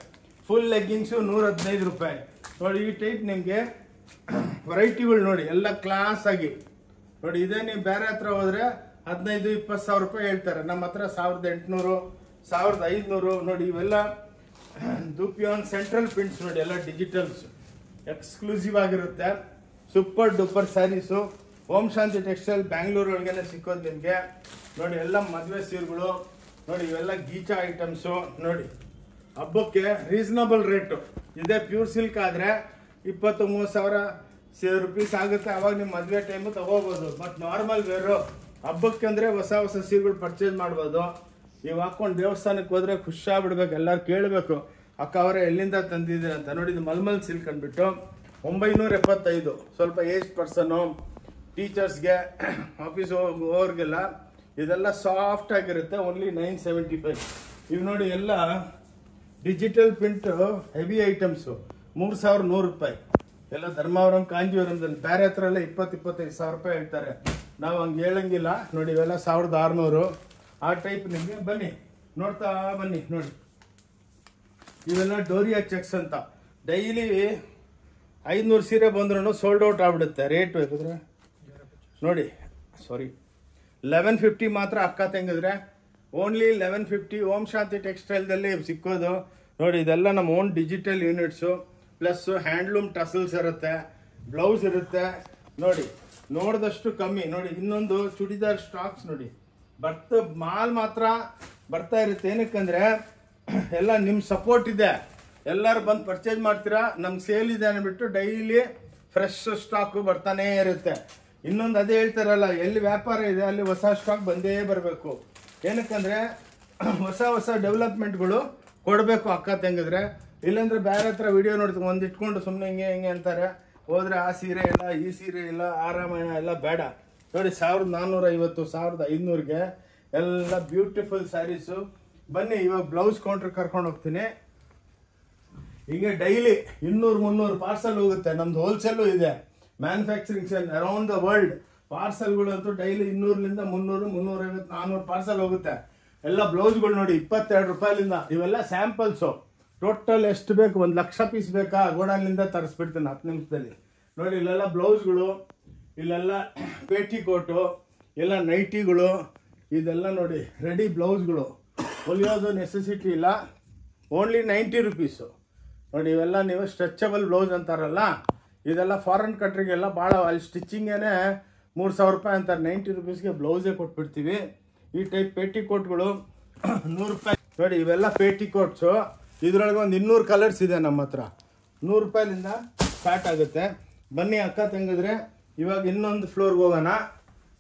ಫುಲ್ ಲೆಗ್ಗಿಂಗ್ಸು 115 ರೂಪಾಯಿ ನೋಡಿ. ಈ ಟೈಪ್ ನಿಮಗೆ ವೆರೈಟಿಗಳು ನೋಡಿ, ಎಲ್ಲ ಕ್ಲಾಸ್ ಆಗಿ ನೋಡಿ. ಇದೇ ನೀವು ಬೇರೆ ಹತ್ರ ಹೋದರೆ 15,000 20,000 ರೂಪಾಯಿ ಹೇಳ್ತಾರೆ. ನಮ್ಮ ಹತ್ರ 1,800 1,500 ನೋಡಿ. ಇವೆಲ್ಲ ದುಪಿಯಾನ್ ಸೆಂಟ್ರಲ್ ಪ್ರಿಂಟ್ಸ್ ನೋಡಿ, ಎಲ್ಲ ಡಿಜಿಟಲ್ಸ್ ಎಕ್ಸ್ಕ್ಲೂಸಿವ್ ಆಗಿರುತ್ತೆ. Super duper sarees. Om Shanti textile Bangalore ಒಳಗೇನೆ ಸಿಕ್ಕೋದು ನಿಮಗೆ ನೋಡಿ. ಎಲ್ಲ ಮದುವೆ ಸೀರೆಗಳು ನೋಡಿ, ಇವೆಲ್ಲ ಗೀಚಾ ಐಟಮ್ಸು ನೋಡಿ. ಹಬ್ಬಕ್ಕೆ ರೀಸನಬಲ್ ರೇಟು ಇದೆ. ಪ್ಯೂರ್ ಸಿಲ್ಕ್ ಆದರೆ 20-30,000 ರೂಪೀಸ್ ಆಗುತ್ತೆ. ಅವಾಗ ನಿಮ್ಮ ಮದುವೆ ಟೈಮು ತಗೋಬೋದು. ಬಟ್ ನಾರ್ಮಲ್ ವೇರು ಹಬ್ಬಕ್ಕೆ ಅಂದರೆ ಹೊಸ ಸೀರೆಗಳು ಪರ್ಚೇಸ್ ಮಾಡ್ಬೋದು. ನೀವು ಹಾಕ್ಕೊಂಡು ದೇವಸ್ಥಾನಕ್ಕೆ ಹೋದರೆ ಖುಷಿಯಾಗ್ಬಿಡ್ಬೇಕು, ಎಲ್ಲರೂ ಕೇಳಬೇಕು, ಅಕ್ಕ ಅವರೇ ಎಲ್ಲಿಂದ ತಂದಿದ್ದೀರ ಅಂತ ನೋಡಿ. ಇದು ಮಲ್ಮಲ್ ಸಿಲ್ಕ್ ಅಂದ್ಬಿಟ್ಟು 975. ಸ್ವಲ್ಪ ಏಜ್ ಪರ್ಸನು, ಟೀಚರ್ಸ್ಗೆ, ಆಫೀಸ್ ಹೋಗೋರಿಗೆಲ್ಲ ಇದೆಲ್ಲ ಸಾಫ್ಟ್ ಆಗಿರುತ್ತೆ. ಓನ್ಲಿ 975. ಇವು ನೋಡಿ ಎಲ್ಲ ಡಿಜಿಟಲ್ ಪ್ರಿಂಟ್ ಹೆವಿ ಐಟಮ್ಸು 3,100 ರೂಪಾಯಿ. ಎಲ್ಲ ಧರ್ಮಾವರಂ ಕಾಂಜೀವರಂದಲ್ಲಿ. ಬೇರೆ ಹತ್ರ ಎಲ್ಲ 20-25,000 ರೂಪಾಯಿ ಹೇಳ್ತಾರೆ. ನಾವು ಹಂಗೆ ಹೇಳಂಗಿಲ್ಲ ನೋಡಿ. ಇವೆಲ್ಲ 1,600 ಆ ಟೈಪ್ ನಿಮಗೆ. ಬನ್ನಿ ನೋಡ್ತಾ ಬನ್ನಿ ನೋಡಿ. ಇವೆಲ್ಲ ಡೋರಿಯಾ ಚೆಕ್ಸ್ ಅಂತ. ಡೈಲಿ 500 ಸೀರೆ ಬಂದ್ರೂ ಸೋಲ್ಡ್ ಔಟ್ ಆಗ್ಬಿಡುತ್ತೆ. ರೇಟ್ ಬೇಕಾದ್ರೆ ನೋಡಿ, ಸಾರಿ 1150 ಮಾತ್ರ ಅಕ್ಕ ತಂಗಿದ್ರೆ ಓನ್ಲಿ 1150. ಓಂ ಶಾಂತಿ ಟೆಕ್ಸ್ಟೈಲ್ದಲ್ಲಿ ಸಿಕ್ಕೋದು ನೋಡಿ. ಇದೆಲ್ಲ ನಮ್ಮ own digital units, plus handloom tassels ಇರುತ್ತೆ, ಬ್ಲೌಸ್ ಇರುತ್ತೆ ನೋಡಿ. ನೋಡಿದಷ್ಟು ಕಮ್ಮಿ ನೋಡಿ. ಇನ್ನೊಂದು ಚೂಡಿದಾರ್ ಸ್ಟಾಕ್ಸ್ ನೋಡಿ, ಮಾಲ್ ಮಾತ್ರ ಬರ್ತಾ ಇರುತ್ತೆ. ಏನಕ್ಕಂದ್ರೆ ಎಲ್ಲ ನಿಮ್ಮ ಸಪೋರ್ಟ್ ಇದೆ, ಎಲ್ಲರೂ ಬಂದು ಪರ್ಚೇಸ್ ಮಾಡ್ತೀರಾ. ನಮ್ಗೆ ಸೇಲ್ ಇದೆ ಅಂದ್ಬಿಟ್ಟು ಡೈಲಿ ಫ್ರೆಶ್ ಸ್ಟಾಕು ಬರ್ತಾನೇ ಇರುತ್ತೆ. ಇನ್ನೊಂದು ಅದೇ ಹೇಳ್ತಾರಲ್ಲ, ಎಲ್ಲಿ ವ್ಯಾಪಾರ ಇದೆ ಅಲ್ಲಿ ಹೊಸ ಸ್ಟಾಕ್ ಬಂದೇ ಬರಬೇಕು. ಏನಕ್ಕಂದರೆ ಹೊಸ ಡೆವಲಪ್ಮೆಂಟ್ಗಳು ಕೊಡಬೇಕು ಅಕ್ಕ ತಂಗಿದ್ರೆ. ಇಲ್ಲಾಂದ್ರೆ ಬೇರೆ ಹತ್ರ ವಿಡಿಯೋ ನೋಡ್ತೀವಿ, ಒಂದು ಇಟ್ಕೊಂಡು ಸುಮ್ಮನೆ ಹಿಂಗೆ ಅಂತಾರೆ. ಹೋದರೆ ಆ ಸೀರೆ ಇಲ್ಲ, ಈ ಸೀರೆ ಇಲ್ಲ, ಆ ರಾಮಾಯಣ ಎಲ್ಲ ಬೇಡ ನೋಡಿ. 1,450 1,500ಗೆ ಎಲ್ಲ ಬ್ಯೂಟಿಫುಲ್ ಸ್ಯಾರೀಸು. ಬನ್ನಿ ಇವಾಗ ಬ್ಲೌಸ್ ಕೌಂಟ್ರ್ ಕರ್ಕೊಂಡು ಹೋಗ್ತೀನಿ. ಹಿಂಗೆ ಡೈಲಿ 200-300 ಪಾರ್ಸಲ್ ಹೋಗುತ್ತೆ. ನಮ್ದು ಹೋಲ್ಸೇಲು ಇದೆ, manufacturing sale around the world. ಪಾರ್ಸಲ್ಗಳು ಅಂತೂ ಡೈಲಿ 200ರಿಂದ 300 350 400 ಪಾರ್ಸಲ್ ಹೋಗುತ್ತೆ. ಎಲ್ಲ ಬ್ಲೌಸ್ಗಳು ನೋಡಿ 22 ರೂಪಾಯಿಲಿಂದ. ಇವೆಲ್ಲ ಸ್ಯಾಂಪಲ್ಸು. ಟೋಟಲ್ ಎಷ್ಟು ಬೇಕು, 1,00,000 ಪೀಸ್ ಬೇಕಾ, ಗೋಡನ್ಲಿಂದ ತರಿಸ್ಬಿಡ್ತೀನಿ 10 ನಿಮಿಷದಲ್ಲಿ ನೋಡಿ. ಇಲ್ಲೆಲ್ಲ ಬ್ಲೌಸ್ಗಳು, ಇಲ್ಲೆಲ್ಲ ಪೇಟಿಕೋಟು, ಎಲ್ಲ ನೈಟಿಗಳು, ಇದೆಲ್ಲ ನೋಡಿ ರೆಡಿ ಬ್ಲೌಸ್ಗಳು. ಹೊಲಿಯೋದು ನೆಸೆಸಿಟಿ ಇಲ್ಲ, ಓನ್ಲಿ 90 ರೂಪೀಸು ನೋಡಿ. ಇವೆಲ್ಲ ನೀವು ಸ್ಟ್ರೆಚಬಲ್ ಬ್ಲೌಸ್ ಅಂತಾರಲ್ಲ, ಇದೆಲ್ಲ ಫಾರಿನ್ ಕಂಟ್ರಿಗೆಲ್ಲ ಭಾಳ ಅಲ್ಲಿ ಸ್ಟಿಚಿಂಗೇನೆ 3,000 ರೂಪಾಯಿ ಅಂತಾರೆ. 90 ರೂಪೀಸ್ಗೆ ಬ್ಲೌಸೇ ಕೊಟ್ಬಿಡ್ತೀವಿ. ಈ ಟೈಪ್ ಪೇಟಿಕೋಟ್ಗಳು 100 ರೂಪಾಯಿ ನೋಡಿ. ಇವೆಲ್ಲ ಪೇಟಿಕೋಟ್ಸು. ಇದರೊಳಗೆ ಒಂದು 200 ಕಲರ್ಸ್ ಇದೆ ನಮ್ಮ ಹತ್ರ. 100 ರೂಪಾಯಿಲಿಂದ ಸ್ಟಾರ್ಟ್ ಆಗುತ್ತೆ. ಬನ್ನಿ ಅಕ್ಕ ತಂಗಿದ್ರೆ ಇವಾಗ ಇನ್ನೊಂದು ಫ್ಲೋರ್ಗೆ ಹೋಗೋಣ.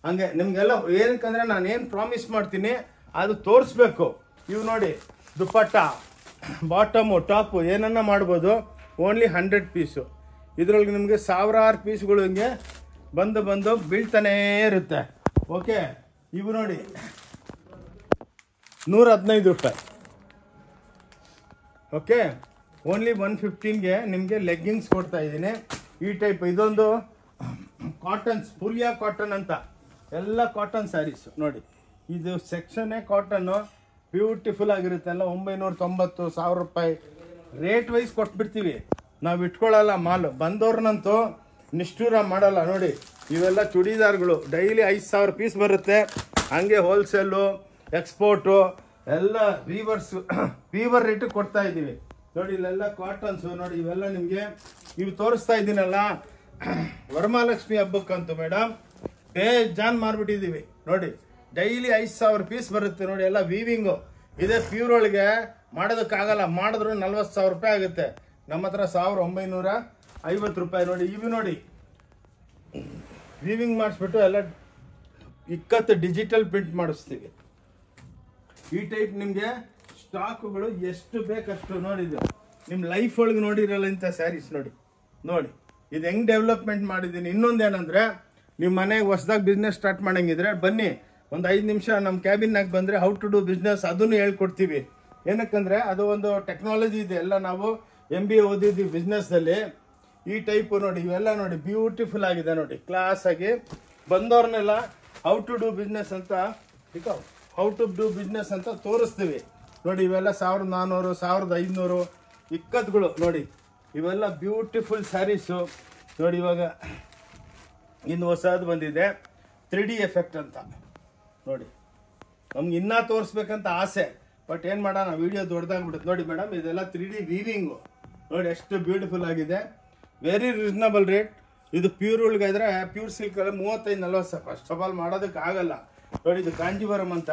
ಹಂಗೆ ನಿಮಗೆಲ್ಲ ಏನಕ್ಕಂದರೆ ನಾನು ಏನು ಪ್ರಾಮಿಸ್ ಮಾಡ್ತೀನಿ ಅದು ತೋರಿಸ್ಬೇಕು. ಇವು ನೋಡಿ ದುಪ್ಪಟ್ಟ, ಬಾಟಮು, ಟಾಪು ಏನನ್ನ ಮಾಡ್ಬೋದು. Only 100 piece. ಇದರೊಳಗೆ ನಿಮಗೆ ಸಾವಿರಾರು ಪೀಸ್ಗಳು ಹಿಂಗೆ ಬಂದು ಬೀಳ್ತಾನೇ ಇರುತ್ತೆ. ಓಕೆ, ಇವು ನೋಡಿ 115 ರೂಪಾಯಿ. ಓಕೆ, ಓನ್ಲಿ 115ಗೆ ನಿಮಗೆ ಲೆಗ್ಗಿಂಗ್ಸ್ ಕೊಡ್ತಾ ಇದ್ದೀನಿ. ಈ ಟೈಪ್ ಇದೊಂದು ಕಾಟನ್ಸ್, ಫುಲಿಯಾ ಕಾಟನ್ ಅಂತ, ಎಲ್ಲ ಕಾಟನ್ ಸ್ಯಾರೀಸು ನೋಡಿ. ಇದು ಸೆಕ್ಷನ್ನೇ ಕಾಟನ್ನು, ಬ್ಯೂಟಿಫುಲ್ ಆಗಿರುತ್ತೆ. ಎಲ್ಲ 990, 1000 ರೂಪಾಯಿ ರೇಟ್ ವೈಸ್ ಕೊಟ್ಬಿಡ್ತೀವಿ. ನಾವು ಇಟ್ಕೊಳ್ಳಲ್ಲ ಮಾಲು. ಬಂದವ್ರನ್ನಂತೂ ನಿಷ್ಠೂರ ಮಾಡಲ್ಲ. ನೋಡಿ, ಇವೆಲ್ಲ ಚೂಡಿದಾರ್ಗಳು ಡೈಲಿ 5000 ಪೀಸ್ ಬರುತ್ತೆ. ಹಂಗೆ ಹೋಲ್ಸೇಲು, ಎಕ್ಸ್ಪೋರ್ಟು ಎಲ್ಲ ವೀವರ್ ರೇಟಿಗೆ ಕೊಡ್ತಾ ಇದ್ದೀವಿ. ನೋಡಿ, ಇಲ್ಲೆಲ್ಲ ಕಾಟನ್ಸು ನೋಡಿ. ಇವೆಲ್ಲ ನಿಮಗೆ ಇವು ತೋರಿಸ್ತಾ ಇದ್ದೀನಲ್ಲ, ವರಮಹಾಲಕ್ಷ್ಮಿ ಹಬ್ಬಕ್ಕಂತೂ ಮೇಡಮ್ ಬೇಜಾನ್ ಮಾರ್ಬಿಟ್ಟಿದ್ದೀವಿ. ನೋಡಿ, ಡೈಲಿ 5000 ಪೀಸ್ ಬರುತ್ತೆ. ನೋಡಿ, ಎಲ್ಲ ವೀವಿಂಗು ಇದೇ. ಪ್ಯೂರ್ ಒಳಗೆ ಮಾಡೋದಕ್ಕಾಗಲ್ಲ, ಮಾಡಿದ್ರು 40,000 ರೂಪಾಯಿ ಆಗುತ್ತೆ. ನಮ್ಮ ಹತ್ರ 1950 ರೂಪಾಯಿ. ನೋಡಿ, ಇವು ನೋಡಿ ವೀವಿಂಗ್ ಮಾಡಿಸ್ಬಿಟ್ಟು ಎಲ್ಲ ಇಕ್ಕತ್ತು ಡಿಜಿಟಲ್ ಪ್ರಿಂಟ್ ಮಾಡಿಸ್ತೀವಿ. ಈ ಟೈಪ್ ನಿಮಗೆ ಸ್ಟಾಕುಗಳು ಎಷ್ಟು ಬೇಕಷ್ಟು ನೋಡಿದ್ದು ನಿಮ್ಮ ಲೈಫ್ ಒಳಗೆ ನೋಡಿರಲ್ಲ ಇಂಥ ಸ್ಯಾರೀಸ್. ನೋಡಿ ಇದು ಹೆಂಗೆ ಡೆವಲಪ್ಮೆಂಟ್ ಮಾಡಿದ್ದೀನಿ. ಇನ್ನೊಂದೇನೆಂದರೆ, ನೀವು ಮನೆಗೆ ಹೊಸದಾಗಿ ಬಿಸ್ನೆಸ್ ಸ್ಟಾರ್ಟ್ ಮಾಡಂಗಿದ್ರೆ ಬನ್ನಿ, ಒಂದು 5 ನಿಮಿಷ ನಮ್ಮ ಕ್ಯಾಬಿನ್ನಾಗ ಬಂದರೆ ಹೌ ಟು ಡೂ ಬಿಸ್ನೆಸ್ ಅದನ್ನು ಹೇಳ್ಕೊಡ್ತೀವಿ. ಏನಕ್ಕಂದರೆ ಅದು ಒಂದು ಟೆಕ್ನಾಲಜಿ ಇದೆ. ಎಲ್ಲ ನಾವು MBA ಓದಿದ್ದೀವಿ ಬಿಸ್ನೆಸ್ಸಲ್ಲಿ. ಈ ಟೈಪು ನೋಡಿ, ಇವೆಲ್ಲ ನೋಡಿ ಬ್ಯೂಟಿಫುಲ್ ಆಗಿದೆ. ನೋಡಿ, ಕ್ಲಾಸ್ ಆಗಿ ಬಂದವ್ರನ್ನೆಲ್ಲ ಹೌ ಟು ಡೂ ಬಿಸ್ನೆಸ್ ಅಂತ ತೋರಿಸ್ತೀವಿ. ನೋಡಿ, ಇವೆಲ್ಲ 1400, 1500 ಇಕ್ಕತ್ಗಳು. ನೋಡಿ, ಇವೆಲ್ಲ ಬ್ಯೂಟಿಫುಲ್ ಸ್ಯಾರೀಸು. ನೋಡಿ, ಇವಾಗ ಇನ್ನು ಹೊಸದು ಬಂದಿದೆ 3D ಎಫೆಕ್ಟ್ ಅಂತ. ನೋಡಿ, ನಮ್ಗೆ ಇನ್ನೂ ತೋರಿಸ್ಬೇಕಂತ ಆಸೆ, ಬಟ್ ಏನು ಮಾಡೋಣ, ವಿಡಿಯೋ ದೊಡ್ಡದಾಗ್ಬಿಡುತ್ತೆ. ನೋಡಿ ಮೇಡಮ್, ಇದೆಲ್ಲ 3D ವೀವಿಂಗು. ನೋಡಿ ಎಷ್ಟು ಬ್ಯೂಟಿಫುಲ್ ಆಗಿದೆ. Very reasonable rate. ಇದು ಪ್ಯೂರ್ ಒಳಗಾದ್ರೆ ಪ್ಯೂರ್ ಸಿಲ್ಕಲ್ಲಿ 35-40 ಫಸ್ಟ್ ಆಫ್ ಆಲ್ ಮಾಡೋದಕ್ಕೆ ಆಗಲ್ಲ. ನೋಡಿ, ಇದು ಕಾಂಜೀವರಂ ಅಂತ.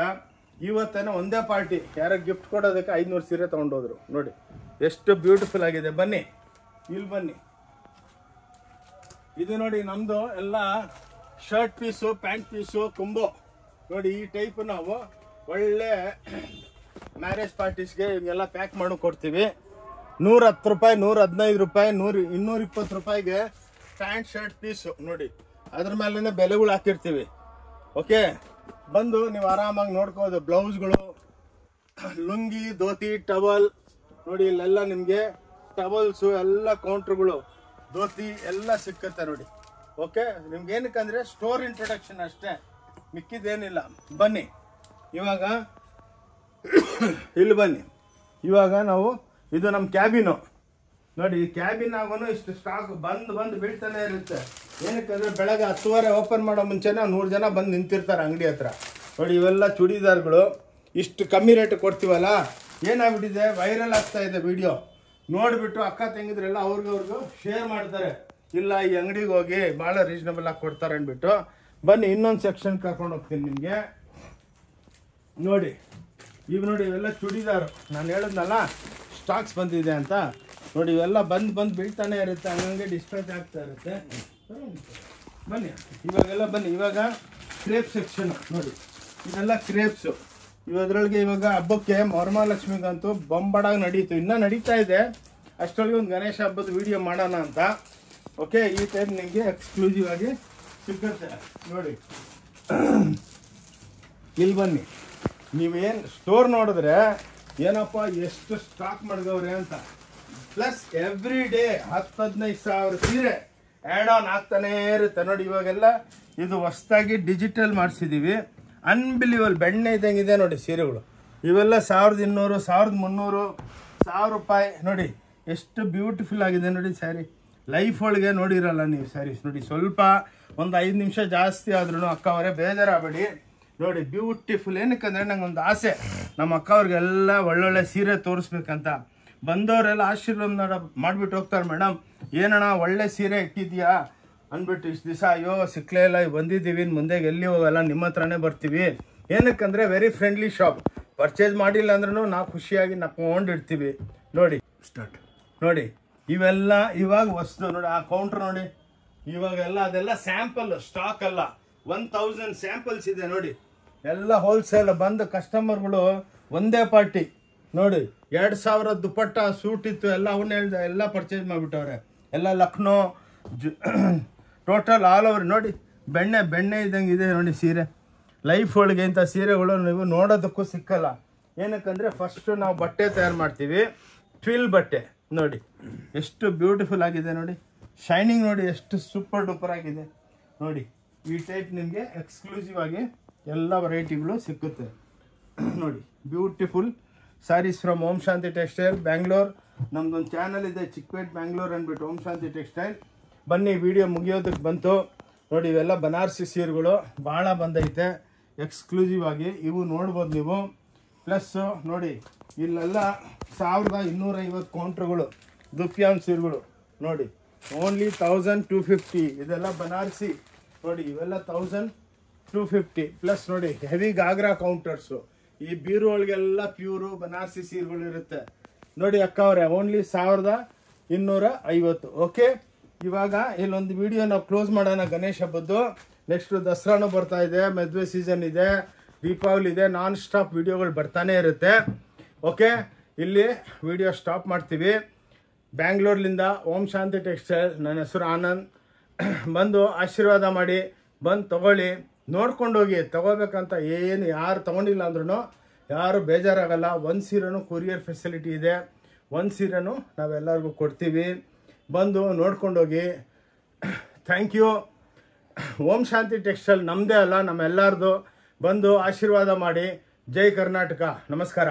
ಇವತ್ತೇನೋ ಒಂದೇ ಪಾರ್ಟಿ ಯಾರೋ ಗಿಫ್ಟ್ ಕೊಡೋದಕ್ಕೆ 500 ಸೀರೆ ತೊಗೊಂಡೋದ್ರು. ನೋಡಿ ಎಷ್ಟು ಬ್ಯೂಟಿಫುಲ್ ಆಗಿದೆ. ಬನ್ನಿ, ಇಲ್ಲಿ ಬನ್ನಿ. ಇದು ನೋಡಿ, ನಮ್ಮದು ಎಲ್ಲ shirt piece, pant piece, combo. ನೋಡಿ, ಈ ಟೈಪ್ ನಾವು ಒಳ್ಳೆ ಮ್ಯಾರೇಜ್ ಪಾರ್ಟೀಸ್ಗೆ ಇವೆಲ್ಲ ಪ್ಯಾಕ್ ಮಾಡಿ ಕೊಡ್ತೀವಿ. 110 ರೂಪಾಯಿ, 115 ರೂಪಾಯಿ, 220 ರೂಪಾಯಿಗೆ ಪ್ಯಾಂಟ್ ಶರ್ಟ್ ಪೀಸು. ನೋಡಿ, ಅದ್ರ ಮೇಲೆ ಬೆಲೆಗಳು ಹಾಕಿರ್ತೀವಿ. ಓಕೆ, ಬಂದು ನೀವು ಆರಾಮಾಗಿ ನೋಡ್ಕೋಬೋದು. ಬ್ಲೌಸ್ಗಳು, ಲುಂಗಿ, ಧೋತಿ, ಟವಲ್. ನೋಡಿ, ಇಲ್ಲೆಲ್ಲ ನಿಮಗೆ ಟವಲ್ಸು ಎಲ್ಲ ಕೌಂಟ್ರುಗಳು, ಧೋತಿ ಎಲ್ಲ ಸಿಕ್ಕತ್ತೆ. ನೋಡಿ, ಓಕೆ, ನಿಮ್ಗೆ ಏನಕ್ಕಂದರೆ ಸ್ಟೋರ್ ಇಂಟ್ರೊಡಕ್ಷನ್ ಅಷ್ಟೇ, ಮಿಕ್ಕಿದ್ದೇನಿಲ್ಲ. ಬನ್ನಿ ಇವಾಗ ಇಲ್ಲಿ ಬನ್ನಿ. ಇವಾಗ ನಾವು ಇದು ನಮ್ಮ ಕ್ಯಾಬಿನು. ನೋಡಿ, ಈ ಕ್ಯಾಬಿನಾಗೂ ಇಷ್ಟು ಸ್ಟಾಕ್ ಬಂದು ಬೀಳ್ತಾನೆ ಇರುತ್ತೆ. ಏನಕ್ಕಂದರೆ ಬೆಳಗ್ಗೆ 10:30 ಓಪನ್ ಮಾಡೋ ಮುಂಚೆನೇ 100 ಜನ ಬಂದು ನಿಂತಿರ್ತಾರೆ ಅಂಗಡಿ ಹತ್ರ. ನೋಡಿ, ಇವೆಲ್ಲ ಚೂಡಿದಾರ್ಗಳು ಇಷ್ಟು ಕಮ್ಮಿ ರೇಟ್ ಕೊಡ್ತೀವಲ್ಲ, ಏನಾಗ್ಬಿಟ್ಟಿದೆ, ವೈರಲ್ ಆಗ್ತಾ ಇದೆ ವಿಡಿಯೋ ನೋಡಿಬಿಟ್ಟು ಅಕ್ಕ ತಂಗಿದ್ರೆಲ್ಲ ಅವ್ರಿಗೂ ಶೇರ್ ಮಾಡ್ತಾರೆ. ಇಲ್ಲ, ಈ ಅಂಗಡಿಗೆ ಹೋಗಿ ಭಾಳ ರೀಸನಬಲ್ ಆಗಿ ಕೊಡ್ತಾರೆ ಅಂದ್ಬಿಟ್ಟು. ಬನ್ನಿ, ಇನ್ನೊಂದು ಸೆಕ್ಷನ್ ಕರ್ಕೊಂಡು ಹೋಗ್ತೀನಿ ನಿಮಗೆ. ನೋಡಿ, ಇವೆಲ್ಲ ಚೂಡಿದಾರು. ನಾನು ಹೇಳಿದ್ನಲ್ಲ ಸ್ಟಾಕ್ಸ್ ಬಂದಿದೆ ಅಂತ. ನೋಡಿ, ಇವೆಲ್ಲ ಬಂದು ಬೀಳ್ತಾನೆ ಇರುತ್ತೆ, ಹಂಗಂಗೆ ಡಿಸ್ಪ್ಯಾಚ್ ಆಗ್ತಾ ಇರುತ್ತೆ. ಬನ್ನಿ ಇವಾಗೆಲ್ಲ ಬನ್ನಿ. ಇವಾಗ ಕ್ರೇಪ್ ಸೆಕ್ಷನ್ ನೋಡಿ, ಇದೆಲ್ಲ ಕ್ರೇಪ್ಸು. ಇವದ್ರೊಳಗೆ ಇವಾಗ ಹಬ್ಬಕ್ಕೆ ವರಮಹಾಲಕ್ಷ್ಮಿಗಂತೂ ಬೊಂಬಾಡಾಗಿ ನಡೀತು, ಇನ್ನೂ ನಡೀತಾ ಇದೆ. ಅಷ್ಟರೊಳಗೆ ಒಂದು ಗಣೇಶ ಹಬ್ಬದ ವಿಡಿಯೋ ಮಾಡೋಣ ಅಂತ. ಓಕೆ, ಈ ಟೈಮ್ ನಿಮಗೆ ಎಕ್ಸ್ಕ್ಲೂಸಿವ್ ಆಗಿ ಸಿಗುತ್ತೆ. ನೋಡಿ, ಇಲ್ಲಿ ಬನ್ನಿ. ನೀವೇನು ಸ್ಟೋರ್ ನೋಡಿದ್ರೆ ಏನಪ್ಪ ಎಷ್ಟು ಸ್ಟಾಕ್ ಮಾಡಿದವ್ರೆ ಅಂತ. ಪ್ಲಸ್ ಎವ್ರಿ ಡೇ 10-15 ಸಾವಿರ ಸೀರೆ ಆ್ಯಡ್ ಆನ್ ಆಗ್ತಾನೇ ಇರುತ್ತೆ. ನೋಡಿ, ಇವಾಗೆಲ್ಲ ಇದು ಹೊಸದಾಗಿ ಡಿಜಿಟಲ್ ಮಾಡಿಸಿದ್ದೀವಿ. ಅನ್ಬಿಲೀವಲ್ ಬೆಣ್ಣೆ ಇದ್ದಂಗಿದೆ ನೋಡಿ ಸೀರೆಗಳು. ಇವೆಲ್ಲ 1200, 1300, 1000 ರೂಪಾಯಿ. ನೋಡಿ ಎಷ್ಟು ಬ್ಯೂಟಿಫುಲ್ ಆಗಿದೆ ನೋಡಿ ಸ್ಯಾರಿ. ಲೈಫ್ ಒಳಗೆ ನೋಡಿರಲ್ಲ ನೀವು ಸ್ಯಾರೀಸ್. ನೋಡಿ, ಸ್ವಲ್ಪ ಒಂದು 5 ನಿಮಿಷ ಜಾಸ್ತಿ ಆದ್ರೂ ಅಕ್ಕ ಅವರೇ ಬೇಜಾರಾಗಬೇಡಿ. ನೋಡಿ, ಬ್ಯೂಟಿಫುಲ್. ಏನಕ್ಕಂದರೆ ನಂಗೊಂದು ಆಸೆ, ನಮ್ಮ ಅಕ್ಕ ಅವ್ರಿಗೆಲ್ಲ ಒಳ್ಳೊಳ್ಳೆ ಸೀರೆ ತೋರಿಸ್ಬೇಕಂತ. ಬಂದವರೆಲ್ಲ ಆಶೀರ್ವಾದ ಮಾಡಿಬಿಟ್ಟು ಹೋಗ್ತಾರೆ. ಮೇಡಮ್, ಏನಣ್ಣ ಒಳ್ಳೆ ಸೀರೆ ಇಟ್ಟಿದ್ಯಾ ಅಂದ್ಬಿಟ್ಟು ಇಷ್ಟು ದಿವಸ ಅಯ್ಯೋ ಸಿಕ್ಕಲೇ ಇಲ್ಲ, ಬಂದಿದ್ದೀವಿ, ಮುಂದೆ ಎಲ್ಲಿ ಹೋಗಲ್ಲ, ನಿಮ್ಮ ಹತ್ರನೇ ಬರ್ತೀವಿ. ಏನಕ್ಕಂದರೆ ವೆರಿ ಫ್ರೆಂಡ್ಲಿ ಶಾಪ್. ಪರ್ಚೇಸ್ ಮಾಡಿಲ್ಲ ಅಂದ್ರೂ ನಾವು ಖುಷಿಯಾಗಿ ನಕ್ಕೊಂಡಿರ್ತೀವಿ. ನೋಡಿ ಸ್ಟಾರ್ಟ್. ನೋಡಿ, ಇವೆಲ್ಲ ಇವಾಗ ಹೊಸ್ದು. ನೋಡಿ, ಆ ಕೌಂಟ್ರ್ ನೋಡಿ, ಇವಾಗೆಲ್ಲ ಅದೆಲ್ಲ ಸ್ಯಾಂಪಲ್ ಸ್ಟಾಕ್ ಅಲ್ಲ, 1000 ಸ್ಯಾಂಪಲ್ಸ್ ಇದೆ. ನೋಡಿ, ಎಲ್ಲ ಹೋಲ್ಸೇಲ್ ಬಂದು ಕಸ್ಟಮರ್ಗಳು ಒಂದೇ ಪಾರ್ಟಿ ನೋಡಿ 2000 ದುಪ್ಪಟ್ಟ ಸೂಟ್ ಇತ್ತು ಎಲ್ಲ ಅವನ್ನ ಹೇಳ್ದೆ ಎಲ್ಲ ಪರ್ಚೇಸ್ ಮಾಡಿಬಿಟ್ಟವ್ರೆ ಎಲ್ಲ ಲಕ್ನೋ ಟೋಟಲ್ ಆಲ್ ಓವರ್ ನೋಡಿ ಬೆಣ್ಣೆ ಇದ್ದಂಗೆ ಇದೆ ನೋಡಿ ಸೀರೆ ಲೈಫ್ ಒಳಗೆ ಇಂಥ ಸೀರೆಗಳು ನೀವು ನೋಡೋದಕ್ಕೂ ಸಿಕ್ಕಲ್ಲ ಏನಕ್ಕಂದರೆ ಫಸ್ಟು ನಾವು ಬಟ್ಟೆ ತಯಾರು ಮಾಡ್ತೀವಿ ಟ್ವಿಲ್ ಬಟ್ಟೆ ನೋಡಿ ಎಷ್ಟು ಬ್ಯೂಟಿಫುಲ್ ಆಗಿದೆ ನೋಡಿ ಶೈನಿಂಗ್ ನೋಡಿ ಎಷ್ಟು ಸೂಪರ್ ಡೂಪರ್ ಆಗಿದೆ ನೋಡಿ ಈ ಟೈಪ್ ನಿಮಗೆ ಎಕ್ಸ್ಕ್ಲೂಸಿವ್ ಆಗಿ ಎಲ್ಲ ವೆರೈಟಿಗಳು ಸಿಕ್ಕುತ್ತೆ ನೋಡಿ beautiful saris from Om Shanti textile Bangalore ನಮ್ದೊಂದು ಚಾನಲ್ ಇದೆ ಚಿಕ್ಕಪೇಟ್ ಬ್ಯಾಂಗ್ಳೂರ್ ಅಂದ್ಬಿಟ್ಟು ಓಂ ಶಾಂತಿ ಟೆಕ್ಸ್ಟೈಲ್ ಬನ್ನಿ ವಿಡಿಯೋ ಮುಗಿಯೋದಕ್ಕೆ ಬಂತು ನೋಡಿ ಇವೆಲ್ಲ ಬನಾರಸಿ ಸೀರೆಗಳು ಭಾಳ ಬಂದೈತೆ ಎಕ್ಸ್ಕ್ಲೂಸಿವ್ ಆಗಿ ಇವು ನೋಡ್ಬೋದು ನೀವು ಪ್ಲಸ್ಸು ನೋಡಿ ಇಲ್ಲೆಲ್ಲ 1250 ಕೌಂಟ್ರುಗಳು ದುಪ್ಯಾನ್ ಸೀರೆಗಳು ನೋಡಿ ಓನ್ಲಿ 1250 ಇದೆಲ್ಲ ಬನಾರಸಿ ನೋಡಿ ಇವೆಲ್ಲ 1250 ಪ್ಲಸ್ ನೋಡಿ ಹೆವಿ ಗಾಗ್ರಾ ಕೌಂಟರ್ಸು ಈ ಬೀರು ಒಳಗೆಲ್ಲ ಪ್ಯೂರು ಬನಾರಸಿ ಸೀರೆಗಳು ಇರುತ್ತೆ ನೋಡಿ ಅಕ್ಕ ಅವರೇ ಓನ್ಲಿ 1250 ಓಕೆ ಇವಾಗ ಇಲ್ಲೊಂದು ವಿಡಿಯೋ ನಾವು ಕ್ಲೋಸ್ ಮಾಡೋಣ ಗಣೇಶ ಹಬ್ಬದ್ದು ನೆಕ್ಸ್ಟ್ ದಸರಾನು ಬರ್ತಾ ಇದೆ ಮದುವೆ ಸೀಸನ್ ಇದೆ ದೀಪಾವಳಿ ಇದೆ ನಾನ್ ಸ್ಟಾಪ್ ವಿಡಿಯೋಗಳು ಬರ್ತಾನೆ ಇರುತ್ತೆ ಓಕೆ ಇಲ್ಲಿ ವಿಡಿಯೋ ಸ್ಟಾಪ್ ಮಾಡ್ತೀವಿ ಬ್ಯಾಂಗ್ಳೂರ್ಲಿಂದ ಓಂ ಶಾಂತಿ ಟೆಕ್ಸ್ಟೈಲ್ ನನ್ನ ಹೆಸರು ಆನಂದ್ ಬಂದು ಆಶೀರ್ವಾದ ಮಾಡಿ ಬಂದು ತಗೊಳ್ಳಿ ನೋಡ್ಕೊಂಡೋಗಿ ತಗೋಬೇಕಂತ ಏನು ಯಾರು ತೊಗೊಂಡಿಲ್ಲ ಅಂದ್ರೂ ಯಾರು ಬೇಜಾರಾಗಲ್ಲ ಒಂದು ಸೀರೆನೂ ಕೊರಿಯರ್ ಫೆಸಿಲಿಟಿ ಇದೆ ಒಂದು ಸೀರೆನೂ ನಾವೆಲ್ಲರಿಗೂ ಕೊಡ್ತೀವಿ ಬಂದು ನೋಡ್ಕೊಂಡೋಗಿ thank you Om Shanti textile ನಮ್ಮದೇ ಅಲ್ಲ ನಮ್ಮೆಲ್ಲರದು ಬಂದು ಆಶೀರ್ವಾದ ಮಾಡಿ ಜೈ ಕರ್ನಾಟಕ ನಮಸ್ಕಾರ